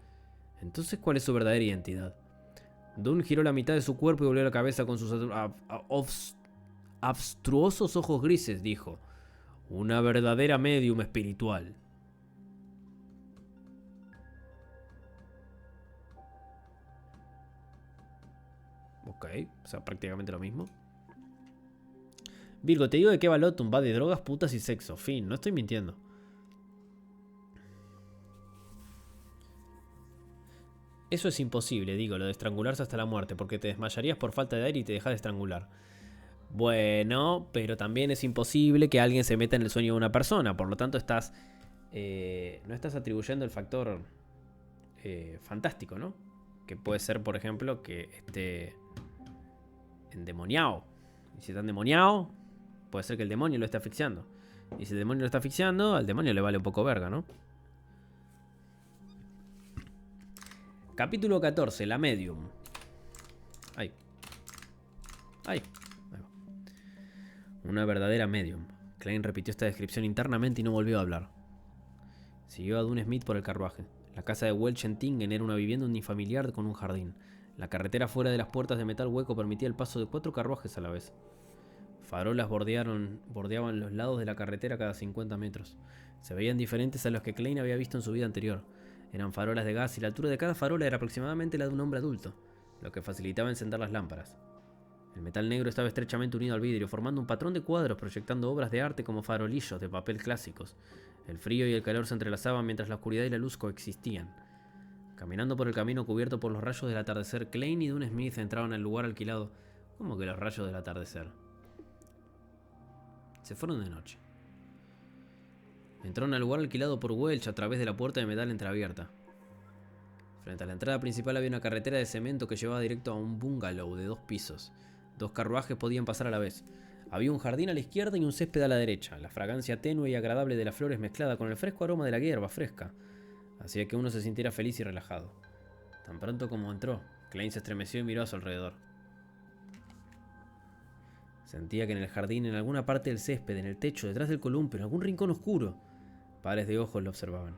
¿entonces cuál es su verdadera identidad? Dunn giró la mitad de su cuerpo y volvió la cabeza con sus abstruosos ojos grises. Dijo: una verdadera medium espiritual. Ok, o sea, prácticamente lo mismo. Virgo, te digo de qué va Lotum, va de drogas, putas y sexo. Fin, no estoy mintiendo. Eso es imposible, digo, lo de estrangularse hasta la muerte, porque te desmayarías por falta de aire y te dejas de estrangular. Bueno, pero también es imposible que alguien se meta en el sueño de una persona, por lo tanto estás... no estás atribuyendo el factor fantástico, ¿no? Que puede ser, por ejemplo, que esté endemoniado. Y si está endemoniado, puede ser que el demonio lo esté asfixiando. Y si el demonio lo está asfixiando, al demonio le vale un poco verga, ¿no? Capítulo 14, la medium. Ay. Una verdadera medium. Klein repitió esta descripción internamente y no volvió a hablar. Siguió a Dune Smith por el carruaje. La casa de Welch en Tingen era una vivienda unifamiliar con un jardín. La carretera fuera de las puertas de metal hueco permitía el paso de 4 carruajes a la vez. Farolas bordeaban los lados de la carretera cada 50 metros. Se veían diferentes a los que Klein había visto en su vida anterior. Eran farolas de gas y la altura de cada farola era aproximadamente la de un hombre adulto, lo que facilitaba encender las lámparas. El metal negro estaba estrechamente unido al vidrio, formando un patrón de cuadros proyectando obras de arte como farolillos de papel clásicos. El frío y el calor se entrelazaban mientras la oscuridad y la luz coexistían. Caminando por el camino cubierto por los rayos del atardecer, Klein y Dune Smith entraban al lugar alquilado. ¿Cómo que los rayos del atardecer? Se fueron de noche. Entraron al lugar alquilado por Welch a través de la puerta de metal entreabierta. Frente a la entrada principal había una carretera de cemento que llevaba directo a un bungalow de 2 pisos. 2 carruajes podían pasar a la vez. Había un jardín a la izquierda y un césped a la derecha. La fragancia tenue y agradable de las flores mezclada con el fresco aroma de la hierba fresca hacía que uno se sintiera feliz y relajado. Tan pronto como entró, Klein se estremeció y miró a su alrededor. Sentía que en el jardín, en alguna parte del césped, en el techo, detrás del columpio, en algún rincón oscuro, pares de ojos lo observaban.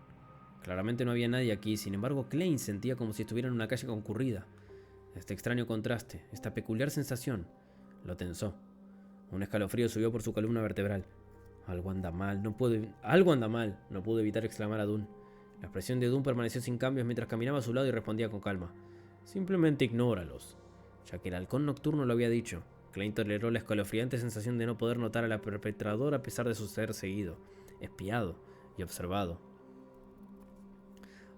Claramente no había nadie aquí, sin embargo Klein sentía como si estuviera en una calle concurrida. Este extraño contraste, esta peculiar sensación, lo tensó. Un escalofrío subió por su columna vertebral. Algo anda mal, no pudo evitar exclamar a Dune. La expresión de Dune permaneció sin cambios mientras caminaba a su lado y respondía con calma. Simplemente ignóralos. Ya que el halcón nocturno lo había dicho, Klein toleró la escalofriante sensación de no poder notar a la perpetradora a pesar de su ser seguido, espiado y observado.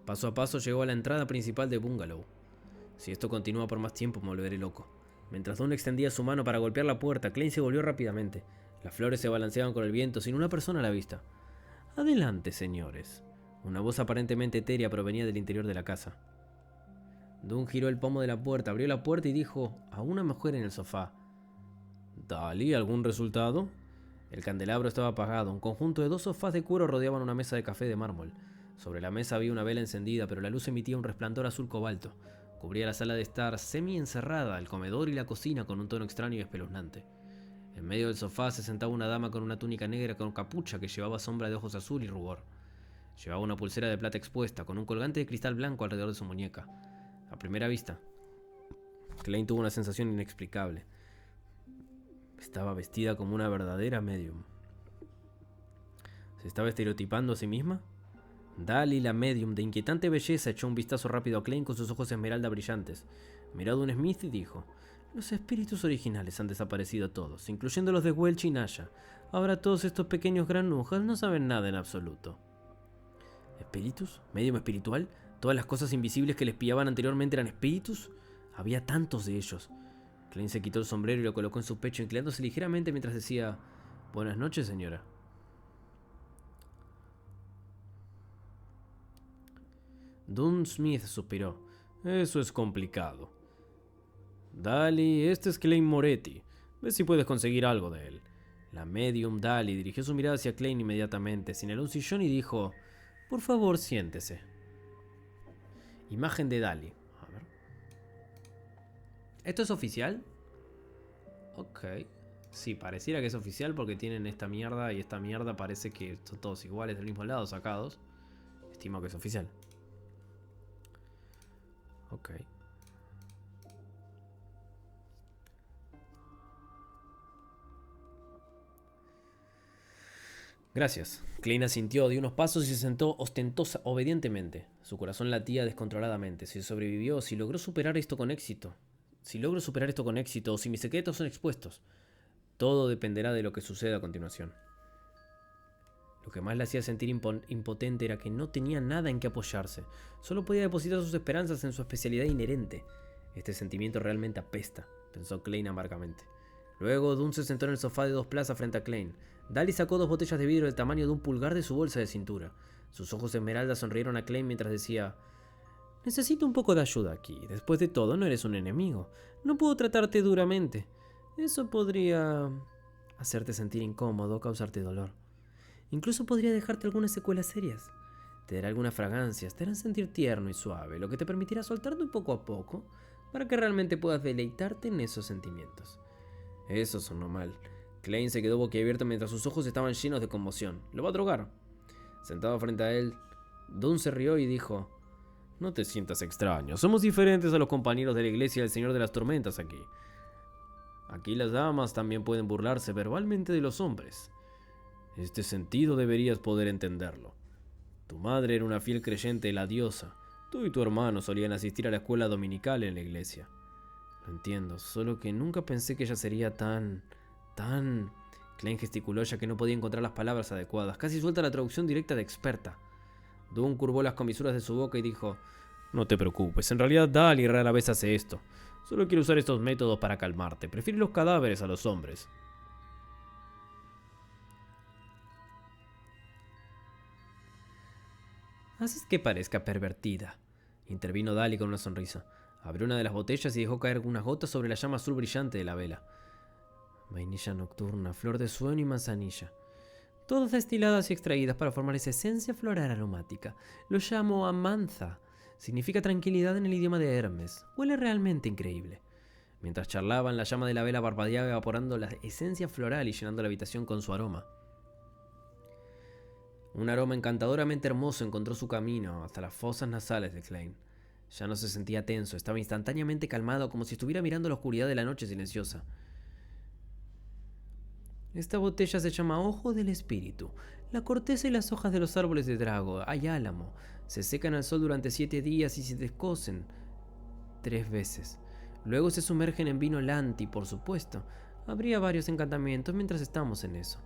Paso a paso llegó a la entrada principal del bungalow. Si esto continúa por más tiempo me volveré loco. Mientras Dune extendía su mano para golpear la puerta, Klein se volvió rápidamente. Las flores se balanceaban con el viento sin una persona a la vista. «Adelante, señores». Una voz aparentemente etérea provenía del interior de la casa. Dune giró el pomo de la puerta, abrió la puerta y dijo a una mujer en el sofá: «¿Dali, algún resultado?» El candelabro estaba apagado. Un conjunto de 2 sofás de cuero rodeaban una mesa de café de mármol. Sobre la mesa había una vela encendida, pero la luz emitía un resplandor azul cobalto. Cubría la sala de estar semi-encerrada, el comedor y la cocina con un tono extraño y espeluznante. En medio del sofá se sentaba una dama con una túnica negra con capucha que llevaba sombra de ojos azul y rubor. Llevaba una pulsera de plata expuesta, con un colgante de cristal blanco alrededor de su muñeca. A primera vista, Klein tuvo una sensación inexplicable. Estaba vestida como una verdadera medium. ¿Se estaba estereotipando a sí misma? Dali, la medium de inquietante belleza, echó un vistazo rápido a Klein con sus ojos esmeralda brillantes. Miró a Dune Smith y dijo: «Los espíritus originales han desaparecido todos, incluyendo los de Welch y Nasha. Ahora todos estos pequeños granujas no saben nada en absoluto». ¿Espíritus? ¿Medium espiritual? ¿Todas las cosas invisibles que les pillaban anteriormente eran espíritus? Había tantos de ellos. Klein se quitó el sombrero y lo colocó en su pecho, inclinándose ligeramente mientras decía: «Buenas noches, señora». Dune Smith suspiró. «Eso es complicado». «Dali, este es Klein Moretti. Ve si puedes conseguir algo de él». La medium Dali dirigió su mirada hacia Klein inmediatamente, señaló un sillón y dijo: «Por favor, siéntese». Imagen de Dali. A ver. ¿Esto es oficial? Ok. Sí, pareciera que es oficial porque tienen esta mierda y esta mierda parece que son todos iguales del mismo lado, sacados. Estimo que es oficial. Ok. Gracias. Klein asintió, dio unos pasos y se sentó obedientemente. Su corazón latía descontroladamente. Si sobrevivió, si logró superar esto con éxito. O si mis secretos son expuestos. Todo dependerá de lo que suceda a continuación. Lo que más le hacía sentir impotente era que no tenía nada en que apoyarse. Solo podía depositar sus esperanzas en su especialidad inherente. Este sentimiento realmente apesta, pensó Klein amargamente. Luego, Dune se sentó en el sofá de 2 plazas frente a Klein. Dali sacó 2 botellas de vidrio del tamaño de un pulgar de su bolsa de cintura. Sus ojos esmeralda sonrieron a Klein mientras decía: «Necesito un poco de ayuda aquí. Después de todo, no eres un enemigo. No puedo tratarte duramente. Eso podría hacerte sentir incómodo o causarte dolor. Incluso podría dejarte algunas secuelas serias. Te dará algunas fragancias, te harán sentir tierno y suave, lo que te permitirá soltarte poco a poco para que realmente puedas deleitarte en esos sentimientos». Eso sonó mal. Klein se quedó boquiabierto mientras sus ojos estaban llenos de conmoción. ¿Lo va a drogar? Sentado frente a él, Dunn se rió y dijo: no te sientas extraño. Somos diferentes a los compañeros de la iglesia del Señor de las Tormentas aquí. Aquí las damas también pueden burlarse verbalmente de los hombres. Este sentido deberías poder entenderlo. Tu madre era una fiel creyente de la diosa. Tú y tu hermano solían asistir a la escuela dominical en la iglesia. Lo entiendo, solo que nunca pensé que ella sería tan... Klein gesticuló ya que no podía encontrar las palabras adecuadas. Casi suelta la traducción directa de experta. Dunn curvó las comisuras de su boca y dijo: no te preocupes, en realidad Dali rara vez hace esto. Solo quiero usar estos métodos para calmarte. Prefiere los cadáveres a los hombres. Haces que parezca pervertida, intervino Dali con una sonrisa. Abrió una de las botellas y dejó caer algunas gotas sobre la llama azul brillante de la vela. Vainilla nocturna, flor de sueño y manzanilla. Todas destiladas y extraídas para formar esa esencia floral aromática. Lo llamo Amantha. Significa tranquilidad en el idioma de Hermes. Huele realmente increíble. Mientras charlaban, la llama de la vela parpadeaba evaporando la esencia floral y llenando la habitación con su aroma. Un aroma encantadoramente hermoso encontró su camino hasta las fosas nasales de Klein. Ya no se sentía tenso, estaba instantáneamente calmado como si estuviera mirando la oscuridad de la noche silenciosa. Esta botella se llama Ojo del Espíritu. La corteza y las hojas de los árboles de drago, hay álamo, se secan al sol durante 7 días y se descocen 3 veces. Luego se sumergen en vino Lanti, por supuesto. Habría varios encantamientos mientras estamos en eso.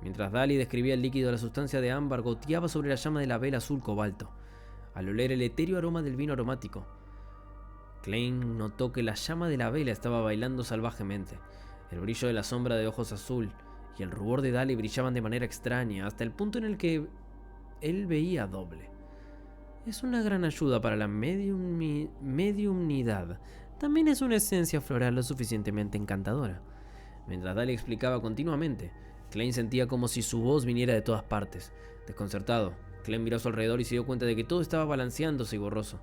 Mientras Dali describía el líquido, la sustancia de ámbar goteaba sobre la llama de la vela azul cobalto, al oler el etéreo aroma del vino aromático. Klein notó que la llama de la vela estaba bailando salvajemente. El brillo de la sombra de ojos azul y el rubor de Dali brillaban de manera extraña, hasta el punto en el que él veía doble. Es una gran ayuda para la mediumnidad. También es una esencia floral lo suficientemente encantadora. Mientras Dali explicaba continuamente, Klein sentía como si su voz viniera de todas partes. Desconcertado, Klein miró a su alrededor y se dio cuenta de que todo estaba balanceándose y borroso.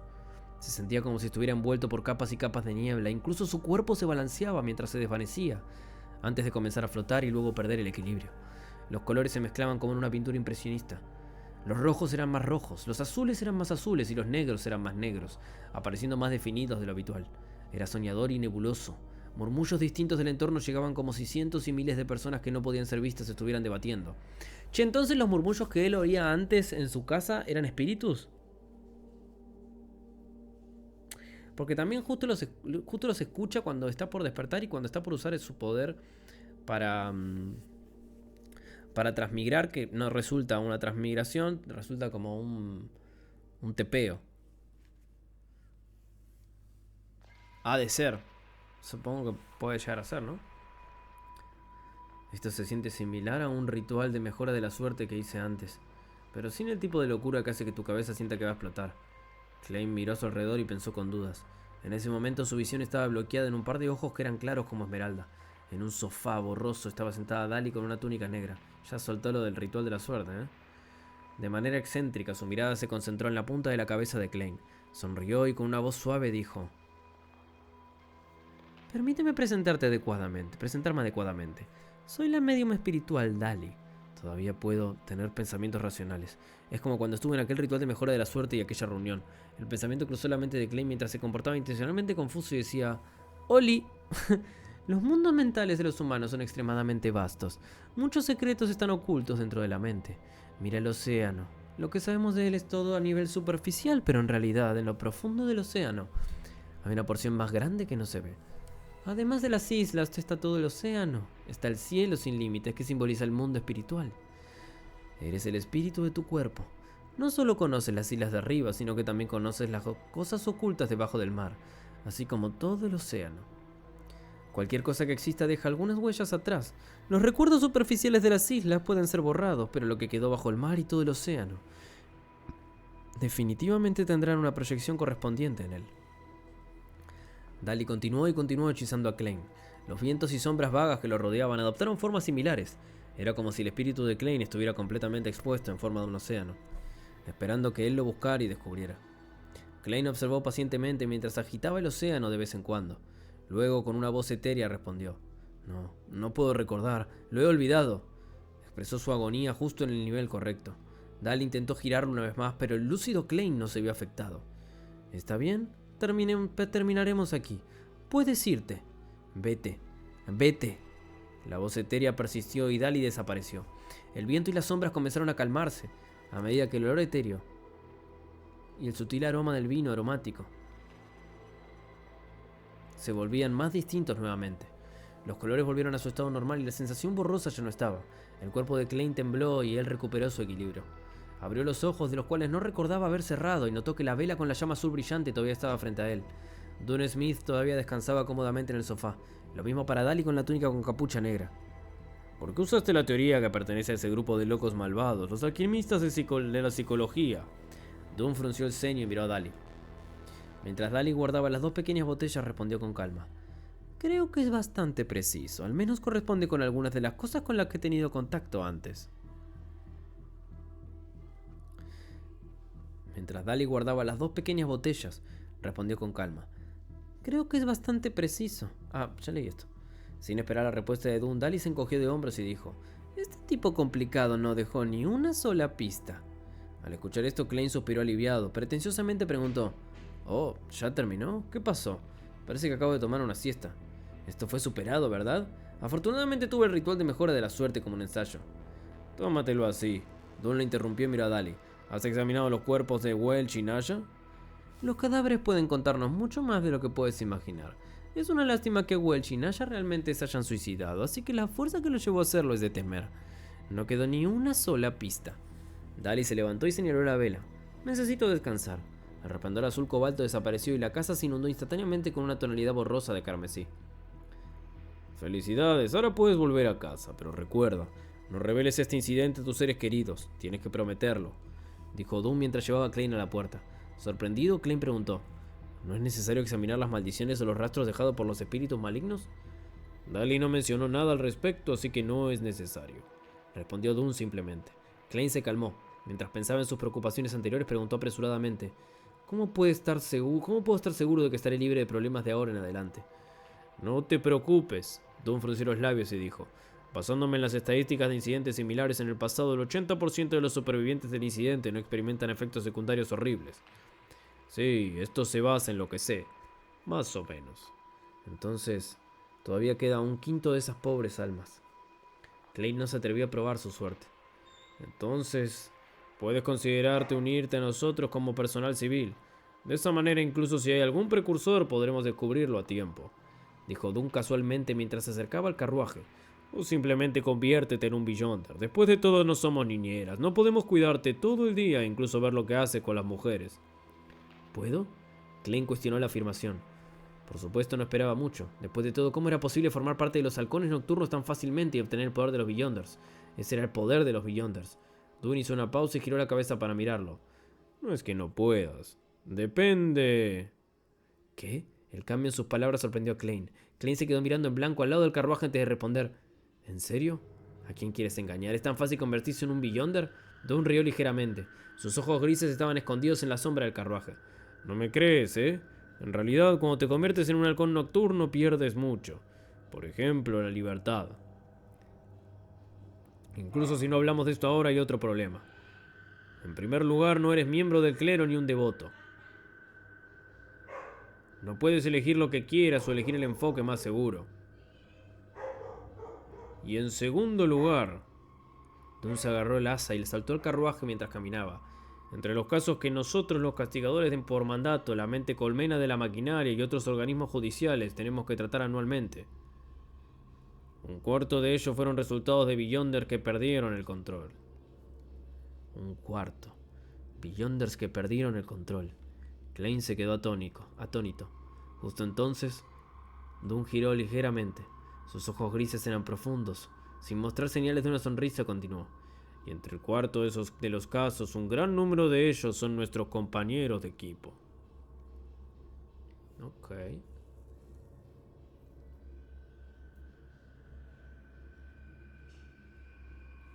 Se sentía como si estuviera envuelto por capas y capas de niebla. Incluso su cuerpo se balanceaba mientras se desvanecía, antes de comenzar a flotar y luego perder el equilibrio. Los colores se mezclaban como en una pintura impresionista. Los rojos eran más rojos, los azules eran más azules y los negros eran más negros, apareciendo más definidos de lo habitual. Era soñador y nebuloso. Murmullos distintos del entorno llegaban como si cientos y miles de personas que no podían ser vistas estuvieran debatiendo. Che, entonces los murmullos que él oía antes en su casa eran espíritus. Porque también justo los escucha cuando está por despertar y cuando está por usar su poder para transmigrar, que no resulta una transmigración, resulta como un tepeo. Ha de ser. Supongo que puede llegar a ser, ¿no? Esto se siente similar a un ritual de mejora de la suerte que hice antes, pero sin el tipo de locura que hace que tu cabeza sienta que va a explotar. Klein miró a su alrededor y pensó con dudas. En ese momento su visión estaba bloqueada en un par de ojos que eran claros como esmeralda. En un sofá borroso estaba sentada Dali con una túnica negra. Ya soltó lo del ritual de la suerte, ¿eh? De manera excéntrica, su mirada se concentró en la punta de la cabeza de Klein. Sonrió y con una voz suave dijo: permíteme presentarme adecuadamente. Soy la medium espiritual Dali. Todavía puedo tener pensamientos racionales. Es como cuando estuve en aquel ritual de mejora de la suerte y aquella reunión. El pensamiento cruzó la mente de Klein mientras se comportaba intencionalmente confuso y decía: Oli. Los mundos mentales de los humanos son extremadamente vastos. Muchos secretos están ocultos dentro de la mente. Mira el océano. Lo que sabemos de él es todo a nivel superficial, pero en realidad, en lo profundo del océano, hay una porción más grande que no se ve. Además de las islas, está todo el océano. Está el cielo sin límites que simboliza el mundo espiritual. Eres el espíritu de tu cuerpo. No solo conoces las islas de arriba, sino que también conoces las cosas ocultas debajo del mar, así como todo el océano. Cualquier cosa que exista deja algunas huellas atrás. Los recuerdos superficiales de las islas pueden ser borrados, pero lo que quedó bajo el mar y todo el océano definitivamente tendrán una proyección correspondiente en él. Dali continuó hechizando a Klein. Los vientos y sombras vagas que lo rodeaban adoptaron formas similares. Era como si el espíritu de Klein estuviera completamente expuesto en forma de un océano, esperando que él lo buscara y descubriera. Klein observó pacientemente mientras agitaba el océano de vez en cuando. Luego, con una voz etérea, respondió: No puedo recordar. Lo he olvidado. Expresó su agonía justo en el nivel correcto. Dal intentó girarlo una vez más, pero el lúcido Klein no se vio afectado. ¿Está bien? Terminaremos aquí. Puedes irte. Vete. Vete. La voz etérea persistió y Dali desapareció. El viento y las sombras comenzaron a calmarse, a medida que el olor etéreo y el sutil aroma del vino aromático se volvían más distintos nuevamente. Los colores volvieron a su estado normal y la sensación borrosa ya no estaba. El cuerpo de Klein tembló y él recuperó su equilibrio. Abrió los ojos, de los cuales no recordaba haber cerrado, y notó que la vela con la llama azul brillante todavía estaba frente a él. Dune Smith todavía descansaba cómodamente en el sofá. Lo mismo para Dali con la túnica con capucha negra. ¿Por qué usaste la teoría que pertenece a ese grupo de locos malvados, los alquimistas de la psicología? Dune frunció el ceño y miró a Dali. Mientras Dali guardaba las dos pequeñas botellas, respondió con calma. Creo que es bastante preciso, al menos corresponde con algunas de las cosas con las que he tenido contacto antes. Mientras Dali guardaba las dos pequeñas botellas, respondió con calma. Creo que es bastante preciso. Ya leí esto. Sin esperar la respuesta de Dune, Dali se encogió de hombros y dijo: Este tipo complicado no dejó ni una sola pista. Al escuchar esto, Klein suspiró aliviado. Pretenciosamente preguntó: Oh, ¿ya terminó? ¿Qué pasó? Parece que acabo de tomar una siesta. Esto fue superado, ¿verdad? Afortunadamente tuve el ritual de mejora de la suerte como un ensayo. Tómatelo así. Dune le interrumpió y miró a Dali. ¿Has examinado los cuerpos de Welch y Nasha? Los cadáveres pueden contarnos mucho más de lo que puedes imaginar. Es una lástima que Welch y Nasha realmente se hayan suicidado, así que la fuerza que los llevó a hacerlo es de temer. No quedó ni una sola pista. Dali se levantó y señaló la vela. Necesito descansar. El resplandor azul cobalto desapareció y la casa se inundó instantáneamente con una tonalidad borrosa de carmesí. Felicidades, ahora puedes volver a casa, pero recuerda, no reveles este incidente a tus seres queridos, tienes que prometerlo, dijo Dune mientras llevaba a Klein a la puerta. Sorprendido, Klein preguntó: ¿No es necesario examinar las maldiciones o los rastros dejados por los espíritus malignos? Dali no mencionó nada al respecto, así que no es necesario, respondió Dune simplemente. Klein se calmó. Mientras pensaba en sus preocupaciones anteriores, preguntó apresuradamente: ¿Cómo puedo estar seguro de que estaré libre de problemas de ahora en adelante? No te preocupes, Dune frunció los labios y dijo: Basándome en las estadísticas de incidentes similares en el pasado, el 80% de los supervivientes del incidente no experimentan efectos secundarios horribles. Sí, esto se basa en lo que sé, más o menos. Entonces, todavía queda un quinto de esas pobres almas. Klein no se atrevió a probar su suerte. Entonces, puedes considerarte unirte a nosotros como personal civil. De esa manera, incluso si hay algún precursor, podremos descubrirlo a tiempo, dijo Dune casualmente mientras se acercaba al carruaje. O simplemente conviértete en un Beyonder. Después de todo, no somos niñeras. No podemos cuidarte todo el día e incluso ver lo que hace con las mujeres. ¿Puedo? Klein cuestionó la afirmación. Por supuesto, no esperaba mucho. Después de todo, ¿cómo era posible formar parte de los halcones nocturnos tan fácilmente y obtener el poder de los Beyonders? Ese era el poder de los Beyonders. Dune hizo una pausa y giró la cabeza para mirarlo. No es que no puedas. Depende... ¿Qué? El cambio en sus palabras sorprendió a Klein. Klein se quedó mirando en blanco al lado del carruaje antes de responder: ¿En serio? ¿A quién quieres engañar? ¿Es tan fácil convertirse en un Beyonder? Dune rió ligeramente. Sus ojos grises estaban escondidos en la sombra del carruaje. No me crees, ¿eh? En realidad, cuando te conviertes en un halcón nocturno, pierdes mucho. Por ejemplo, la libertad. Incluso si no hablamos de esto ahora, hay otro problema. En primer lugar, no eres miembro del clero ni un devoto. No puedes elegir lo que quieras o elegir el enfoque más seguro. Y en segundo lugar, Dune se agarró el asa y le saltó al carruaje mientras caminaba. Entre los casos que nosotros los castigadores den por mandato, la mente colmena de la maquinaria y otros organismos judiciales tenemos que tratar anualmente. Un cuarto de ellos fueron resultados de Beyonders que perdieron el control. Un cuarto. Beyonders que perdieron el control. Klein se quedó atónito. Justo entonces, Dune giró ligeramente. Sus ojos grises eran profundos. Sin mostrar señales de una sonrisa, continuó: Y entre el cuarto de los casos, un gran número de ellos son nuestros compañeros de equipo. Ok.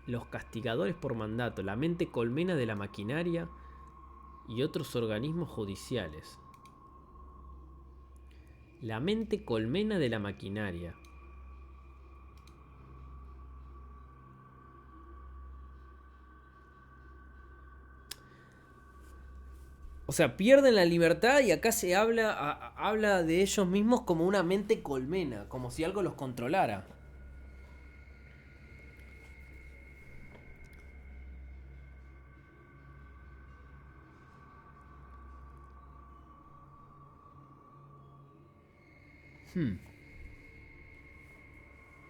Los castigadores por mandato, la mente colmena de la maquinaria y otros organismos judiciales. La mente colmena de la maquinaria. O sea, pierden la libertad y acá se habla de ellos mismos como una mente colmena, como si algo los controlara.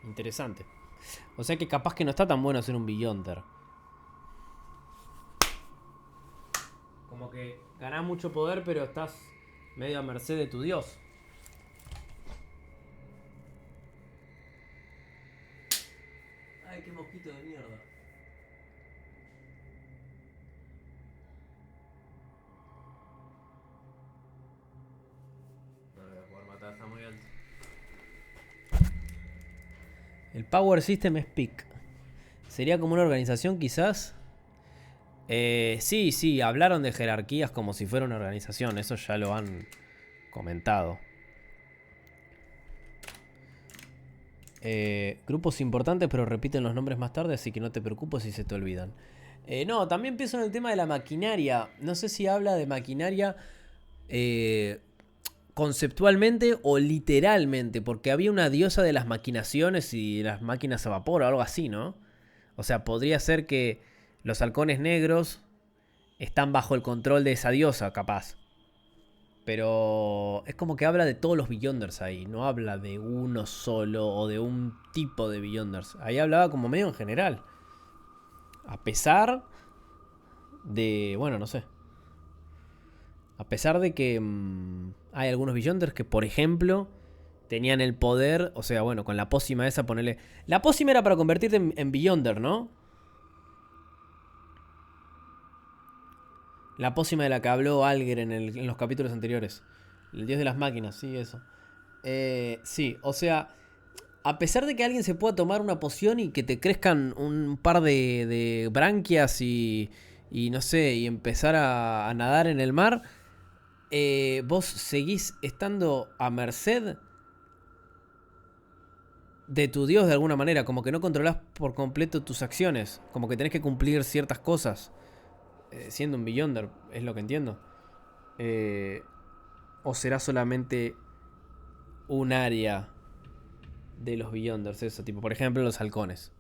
Interesante. O sea que capaz que no está tan bueno ser un Beyonder. Como que ganás mucho poder, pero estás medio a merced de tu dios. Ay, qué mosquito de mierda. No lo voy a poder matar, está muy alto. El Power System es PIC. ¿Sería como una organización quizás? Sí, hablaron de jerarquías como si fuera una organización. Eso ya lo han comentado. Grupos importantes, pero repiten los nombres más tarde, así que no te preocupes si se te olvidan. No, también pienso en el tema de la maquinaria. No sé si habla de maquinaria conceptualmente o literalmente, porque había una diosa de las maquinaciones y las máquinas a vapor o algo así, ¿no? O sea, podría ser que los halcones negros están bajo el control de esa diosa, capaz. Pero es como que habla de todos los Beyonders ahí. No habla de uno solo o de un tipo de Beyonders. Ahí hablaba como medio en general. A pesar de... Bueno, no sé. A pesar de que hay algunos Beyonders que, por ejemplo, tenían el poder... O sea, bueno, con la pócima esa ponerle... La pócima era para convertirte en Beyonder, ¿no? La pócima de la que habló Alger en los capítulos anteriores. El dios de las máquinas, sí, eso. Sí, o sea, a pesar de que alguien se pueda tomar una poción y que te crezcan un par de branquias y no sé, y empezar a nadar en el mar, vos seguís estando a merced de tu dios de alguna manera, como que no controlás por completo tus acciones, como que tenés que cumplir ciertas cosas, siendo un Beyonder, es lo que entiendo. ¿O será solamente un área de los Beyonders, eso, tipo, por ejemplo, los halcones?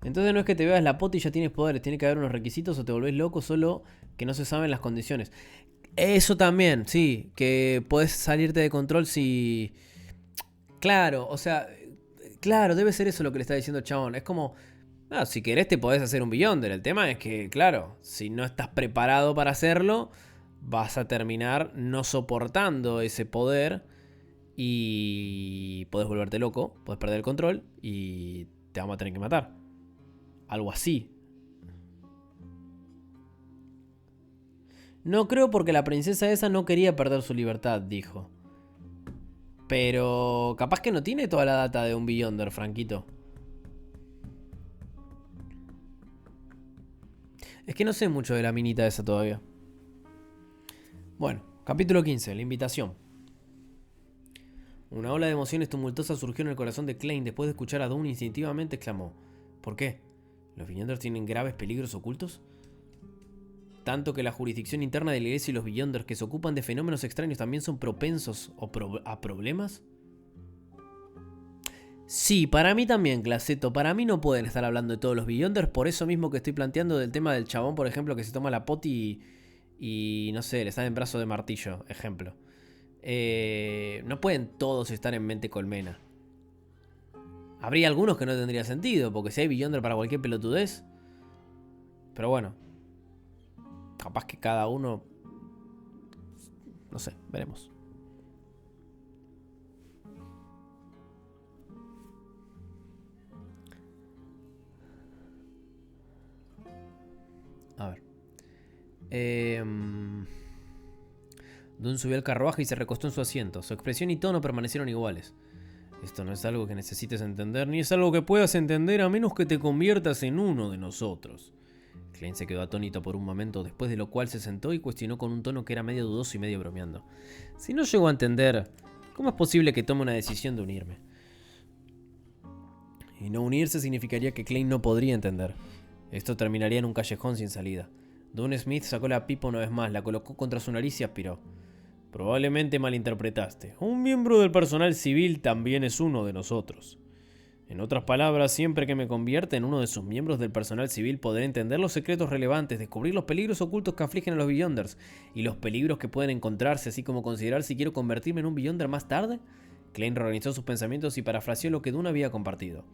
Entonces no es que te veas la pota y ya tienes poderes, tiene que haber unos requisitos o te volvés loco, solo que no se saben las condiciones. Eso también, sí, que podés salirte de control si... Claro, o sea, claro, debe ser eso lo que le está diciendo el chabón. Es como, si querés te podés hacer un Beyonder. El tema es que, claro, si no estás preparado para hacerlo, vas a terminar no soportando ese poder y podés volverte loco, podés perder el control y te vamos a tener que matar. Algo así. No creo porque la princesa esa no quería perder su libertad, dijo. Pero capaz que no tiene toda la data de un Beyonder, Franquito. Es que no sé mucho de la minita esa todavía. Bueno, capítulo 15, la invitación. Una ola de emociones tumultuosas surgió en el corazón de Klein después de escuchar a Dawn. Instintivamente exclamó: ¿por qué? ¿Los Beyonders tienen graves peligros ocultos? Tanto que la jurisdicción interna de la iglesia y los Beyonders que se ocupan de fenómenos extraños también son propensos a problemas. Sí, para mí también, Claseto. Para mí no pueden estar hablando de todos los Beyonders. Por eso mismo que estoy planteando del tema del chabón, por ejemplo, que se toma la poti y no sé, le sale en brazo de martillo, ejemplo. No pueden todos estar en mente colmena. Habría algunos que no tendría sentido, porque si hay Beyonder para cualquier pelotudez. Pero bueno, capaz que cada uno... No sé, veremos. A ver. Dune subió al carruaje y se recostó en su asiento. Su expresión y tono permanecieron iguales. Esto no es algo que necesites entender, ni es algo que puedas entender a menos que te conviertas en uno de nosotros. Klein se quedó atónito por un momento, después de lo cual se sentó y cuestionó con un tono que era medio dudoso y medio bromeando. Si no llego a entender, ¿cómo es posible que tome una decisión de unirme? Y no unirse significaría que Klein no podría entender. Esto terminaría en un callejón sin salida. Dune Smith sacó la pipa una vez más, la colocó contra su nariz y aspiró. Probablemente malinterpretaste. Un miembro del personal civil también es uno de nosotros. En otras palabras, siempre que me convierta en uno de sus miembros del personal civil podré entender los secretos relevantes, descubrir los peligros ocultos que afligen a los Beyonders y los peligros que pueden encontrarse, así como considerar si quiero convertirme en un Beyonder más tarde. Klein reorganizó sus pensamientos y parafraseó lo que Dune había compartido.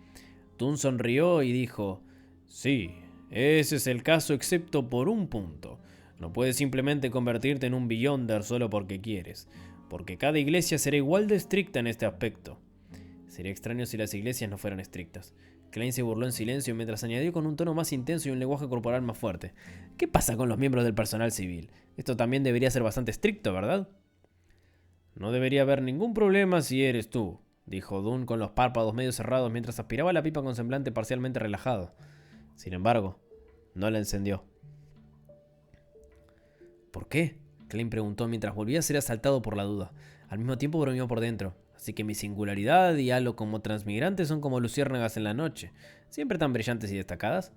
Dune sonrió y dijo: sí, ese es el caso excepto por un punto. No puedes simplemente convertirte en un Beyonder solo porque quieres, porque cada iglesia será igual de estricta en este aspecto. Sería extraño si las iglesias no fueran estrictas. Klein se burló en silencio mientras añadió con un tono más intenso y un lenguaje corporal más fuerte: ¿qué pasa con los miembros del personal civil? Esto también debería ser bastante estricto, ¿verdad? No debería haber ningún problema si eres tú, dijo Dune con los párpados medio cerrados mientras aspiraba la pipa con semblante parcialmente relajado. Sin embargo, no la encendió. ¿Por qué? Klein preguntó mientras volvía a ser asaltado por la duda. Al mismo tiempo bromeó por dentro. Así que mi singularidad y halo como transmigrante son como luciérnagas en la noche, siempre tan brillantes y destacadas.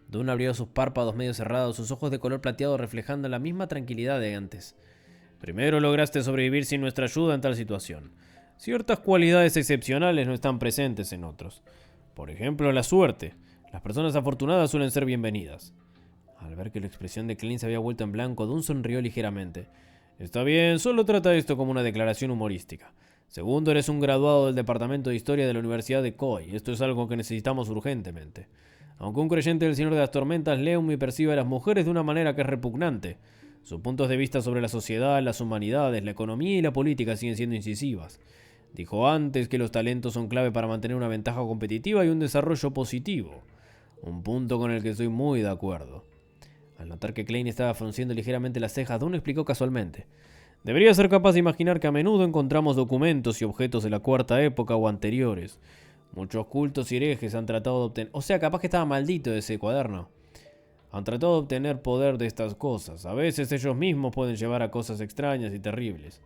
Dune abrió sus párpados medio cerrados, sus ojos de color plateado reflejando la misma tranquilidad de antes. Primero lograste sobrevivir sin nuestra ayuda en tal situación. Ciertas cualidades excepcionales no están presentes en otros. Por ejemplo, la suerte. Las personas afortunadas suelen ser bienvenidas. Al ver que la expresión de Klein se había vuelto en blanco, Dune sonrió ligeramente. Está bien, solo trata esto como una declaración humorística. Segundo, eres un graduado del Departamento de Historia de la Universidad de Koi. Esto es algo que necesitamos urgentemente. Aunque un creyente del Señor de las Tormentas lee y percibe a las mujeres de una manera que es repugnante, sus puntos de vista sobre la sociedad, las humanidades, la economía y la política siguen siendo incisivas. Dijo antes que los talentos son clave para mantener una ventaja competitiva y un desarrollo positivo. Un punto con el que estoy muy de acuerdo. Al notar que Klein estaba frunciendo ligeramente las cejas, Dune explicó casualmente: debería ser capaz de imaginar que a menudo encontramos documentos y objetos de la Cuarta Época o anteriores. Muchos cultos y herejes han tratado de obtener... O sea, capaz que estaba maldito ese cuaderno. Han tratado de obtener poder de estas cosas. A veces ellos mismos pueden llevar a cosas extrañas y terribles.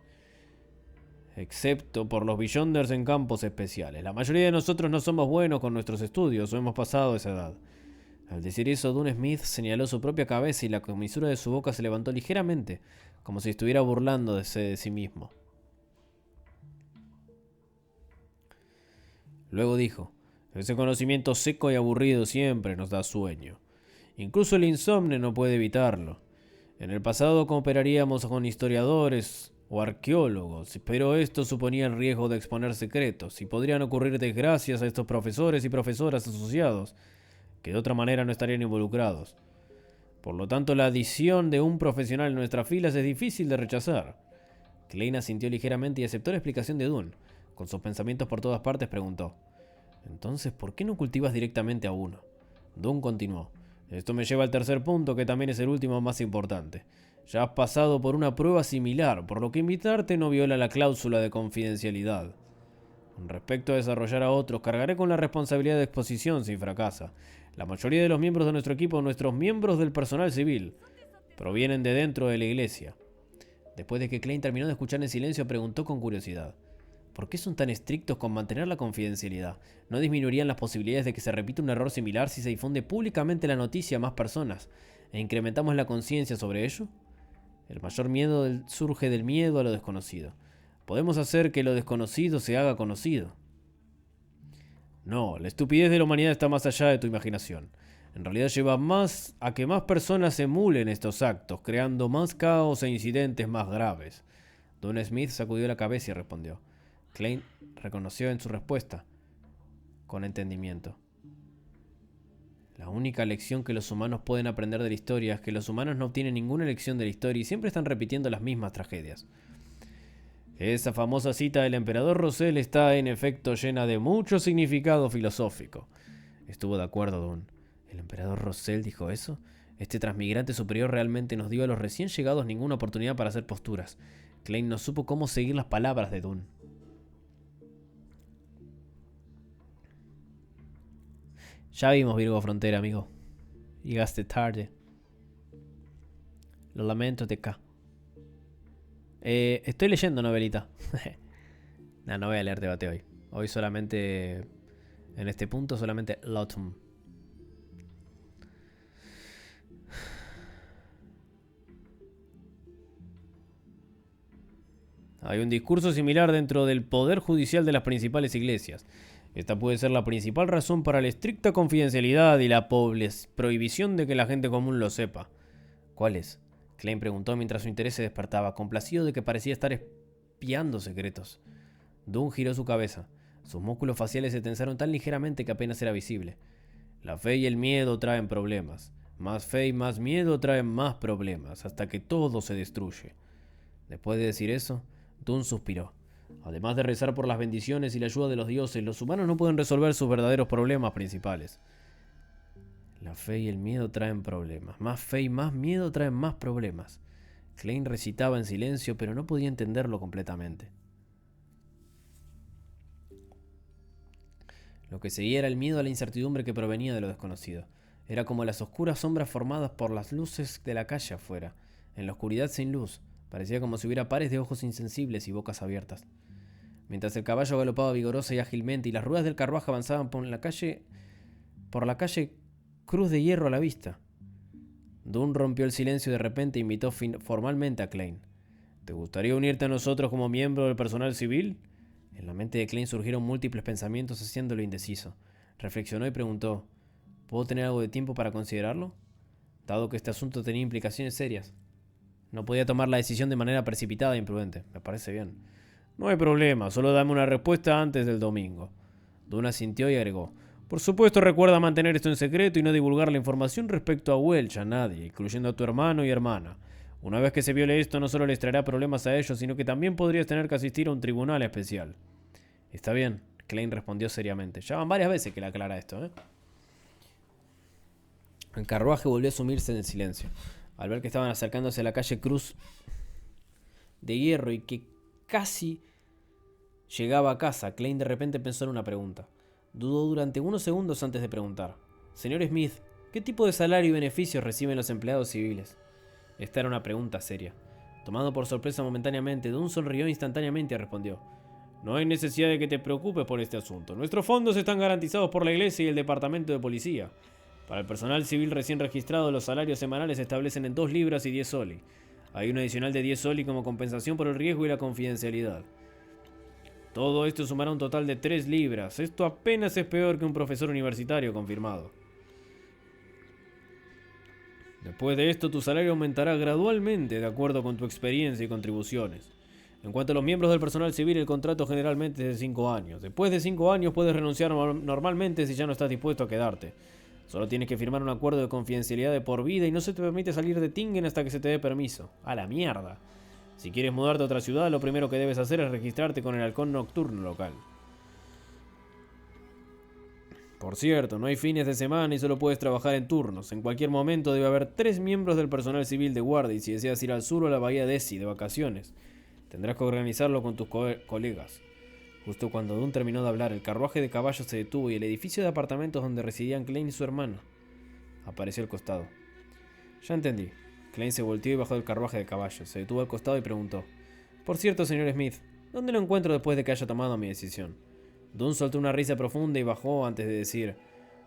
Excepto por los Beyonders en campos especiales. La mayoría de nosotros no somos buenos con nuestros estudios o hemos pasado esa edad. Al decir eso, Dune Smith señaló su propia cabeza y la comisura de su boca se levantó ligeramente, como si estuviera burlándose de sí mismo. Luego dijo: ese conocimiento seco y aburrido siempre nos da sueño. Incluso el insomnio no puede evitarlo. En el pasado cooperaríamos con historiadores o arqueólogos, pero esto suponía el riesgo de exponer secretos, y podrían ocurrir desgracias a estos profesores y profesoras asociados, que de otra manera no estarían involucrados. Por lo tanto, la adición de un profesional en nuestras filas es difícil de rechazar. Klein asintió ligeramente y aceptó la explicación de Dune. Con sus pensamientos por todas partes preguntó: entonces, ¿por qué no cultivas directamente a uno? Dune continuó: esto me lleva al tercer punto, que también es el último más importante. Ya has pasado por una prueba similar, por lo que invitarte no viola la cláusula de confidencialidad. Con respecto a desarrollar a otros, cargaré con la responsabilidad de exposición si fracasa. La mayoría de los miembros de nuestro equipo, nuestros miembros del personal civil, provienen de dentro de la iglesia. Después de que Klein terminó de escuchar en silencio, preguntó con curiosidad: ¿por qué son tan estrictos con mantener la confidencialidad? ¿No disminuirían las posibilidades de que se repita un error similar si se difunde públicamente la noticia a más personas e incrementamos la conciencia sobre ello? El mayor miedo surge del miedo a lo desconocido. Podemos hacer que lo desconocido se haga conocido. No, la estupidez de la humanidad está más allá de tu imaginación. En realidad lleva más a que más personas emulen estos actos, creando más caos e incidentes más graves. Dune Smith sacudió la cabeza y respondió. Klein reconoció en su respuesta, con entendimiento: la única lección que los humanos pueden aprender de la historia es que los humanos no obtienen ninguna lección de la historia y siempre están repitiendo las mismas tragedias. Esa famosa cita del emperador Rosell está en efecto llena de mucho significado filosófico. Estuvo de acuerdo Dune. ¿El emperador Rosell dijo eso? Este transmigrante superior realmente nos dio a los recién llegados ninguna oportunidad para hacer posturas. Klein no supo cómo seguir las palabras de Dune. Ya vimos Virgo Frontera, amigo. Llegaste tarde. Lo lamento, TK. Estoy leyendo novelita. No voy a leer debate hoy. Hoy solamente... En este punto solamente Lotum. Hay un discurso similar dentro del poder judicial de las principales iglesias. Esta puede ser la principal razón para la estricta confidencialidad y la prohibición de que la gente común lo sepa. ¿Cuál es? Klein preguntó mientras su interés se despertaba, complacido de que parecía estar espiando secretos. Dunn giró su cabeza. Sus músculos faciales se tensaron tan ligeramente que apenas era visible. La fe y el miedo traen problemas. Más fe y más miedo traen más problemas, hasta que todo se destruye. Después de decir eso, Dunn suspiró. Además de rezar por las bendiciones y la ayuda de los dioses, los humanos no pueden resolver sus verdaderos problemas principales. La fe y el miedo traen problemas. Más fe y más miedo traen más problemas. Klein recitaba en silencio, pero no podía entenderlo completamente. Lo que seguía era el miedo a la incertidumbre que provenía de lo desconocido. Era como las oscuras sombras formadas por las luces de la calle afuera. En la oscuridad sin luz, parecía como si hubiera pares de ojos insensibles y bocas abiertas. Mientras el caballo galopaba vigorosa y ágilmente y las ruedas del carruaje avanzaban por la calle Cruz de Hierro a la vista. Dunn rompió el silencio de repente e invitó formalmente a Klein. ¿Te gustaría unirte a nosotros como miembro del personal civil? En la mente de Klein surgieron múltiples pensamientos haciéndolo indeciso. Reflexionó y preguntó, ¿puedo tener algo de tiempo para considerarlo? Dado que este asunto tenía implicaciones serias. No podía tomar la decisión de manera precipitada e imprudente. Me parece bien. No hay problema, solo dame una respuesta antes del domingo. Dunn asintió y agregó, por supuesto recuerda mantener esto en secreto y no divulgar la información respecto a Welch a nadie, incluyendo a tu hermano y hermana. Una vez que se viole esto, no solo les traerá problemas a ellos, sino que también podrías tener que asistir a un tribunal especial. Está bien, Klein respondió seriamente. Ya van varias veces que le aclara esto, ¿eh? El carruaje volvió a sumirse en el silencio. Al ver que estaban acercándose a la calle Cruz de Hierro y que casi llegaba a casa, Klein de repente pensó en una pregunta. Dudó durante unos segundos antes de preguntar. Señor Smith, ¿qué tipo de salario y beneficios reciben los empleados civiles? Esta era una pregunta seria. Tomado por sorpresa momentáneamente, Dunn sonrió instantáneamente y respondió. No hay necesidad de que te preocupes por este asunto. Nuestros fondos están garantizados por la iglesia y el departamento de policía. Para el personal civil recién registrado, los salarios semanales se establecen en 2 libras y 10 soli. Hay un adicional de 10 soli como compensación por el riesgo y la confidencialidad. Todo esto sumará un total de 3 libras. Esto apenas es peor que un profesor universitario confirmado. Después de esto, tu salario aumentará gradualmente de acuerdo con tu experiencia y contribuciones. En cuanto a los miembros del personal civil, el contrato generalmente es de 5 años. Después de 5 años puedes renunciar normalmente si ya no estás dispuesto a quedarte. Solo tienes que firmar un acuerdo de confidencialidad de por vida y no se te permite salir de Tingen hasta que se te dé permiso. ¡A la mierda! Si quieres mudarte a otra ciudad, lo primero que debes hacer es registrarte con el halcón nocturno local. Por cierto, no hay fines de semana y solo puedes trabajar en turnos. En cualquier momento debe haber 3 miembros del personal civil de guardia y si deseas ir al sur o a la bahía de Essie de vacaciones, tendrás que organizarlo con tus colegas. Justo cuando Dunn terminó de hablar, el carruaje de caballos se detuvo y el edificio de apartamentos donde residían Klein y su hermano apareció al costado. Ya entendí. Klein se volteó y bajó del carruaje de caballos. Se detuvo al costado y preguntó. Por cierto, señor Smith, ¿dónde lo encuentro después de que haya tomado mi decisión? Dunn soltó una risa profunda y bajó antes de decir.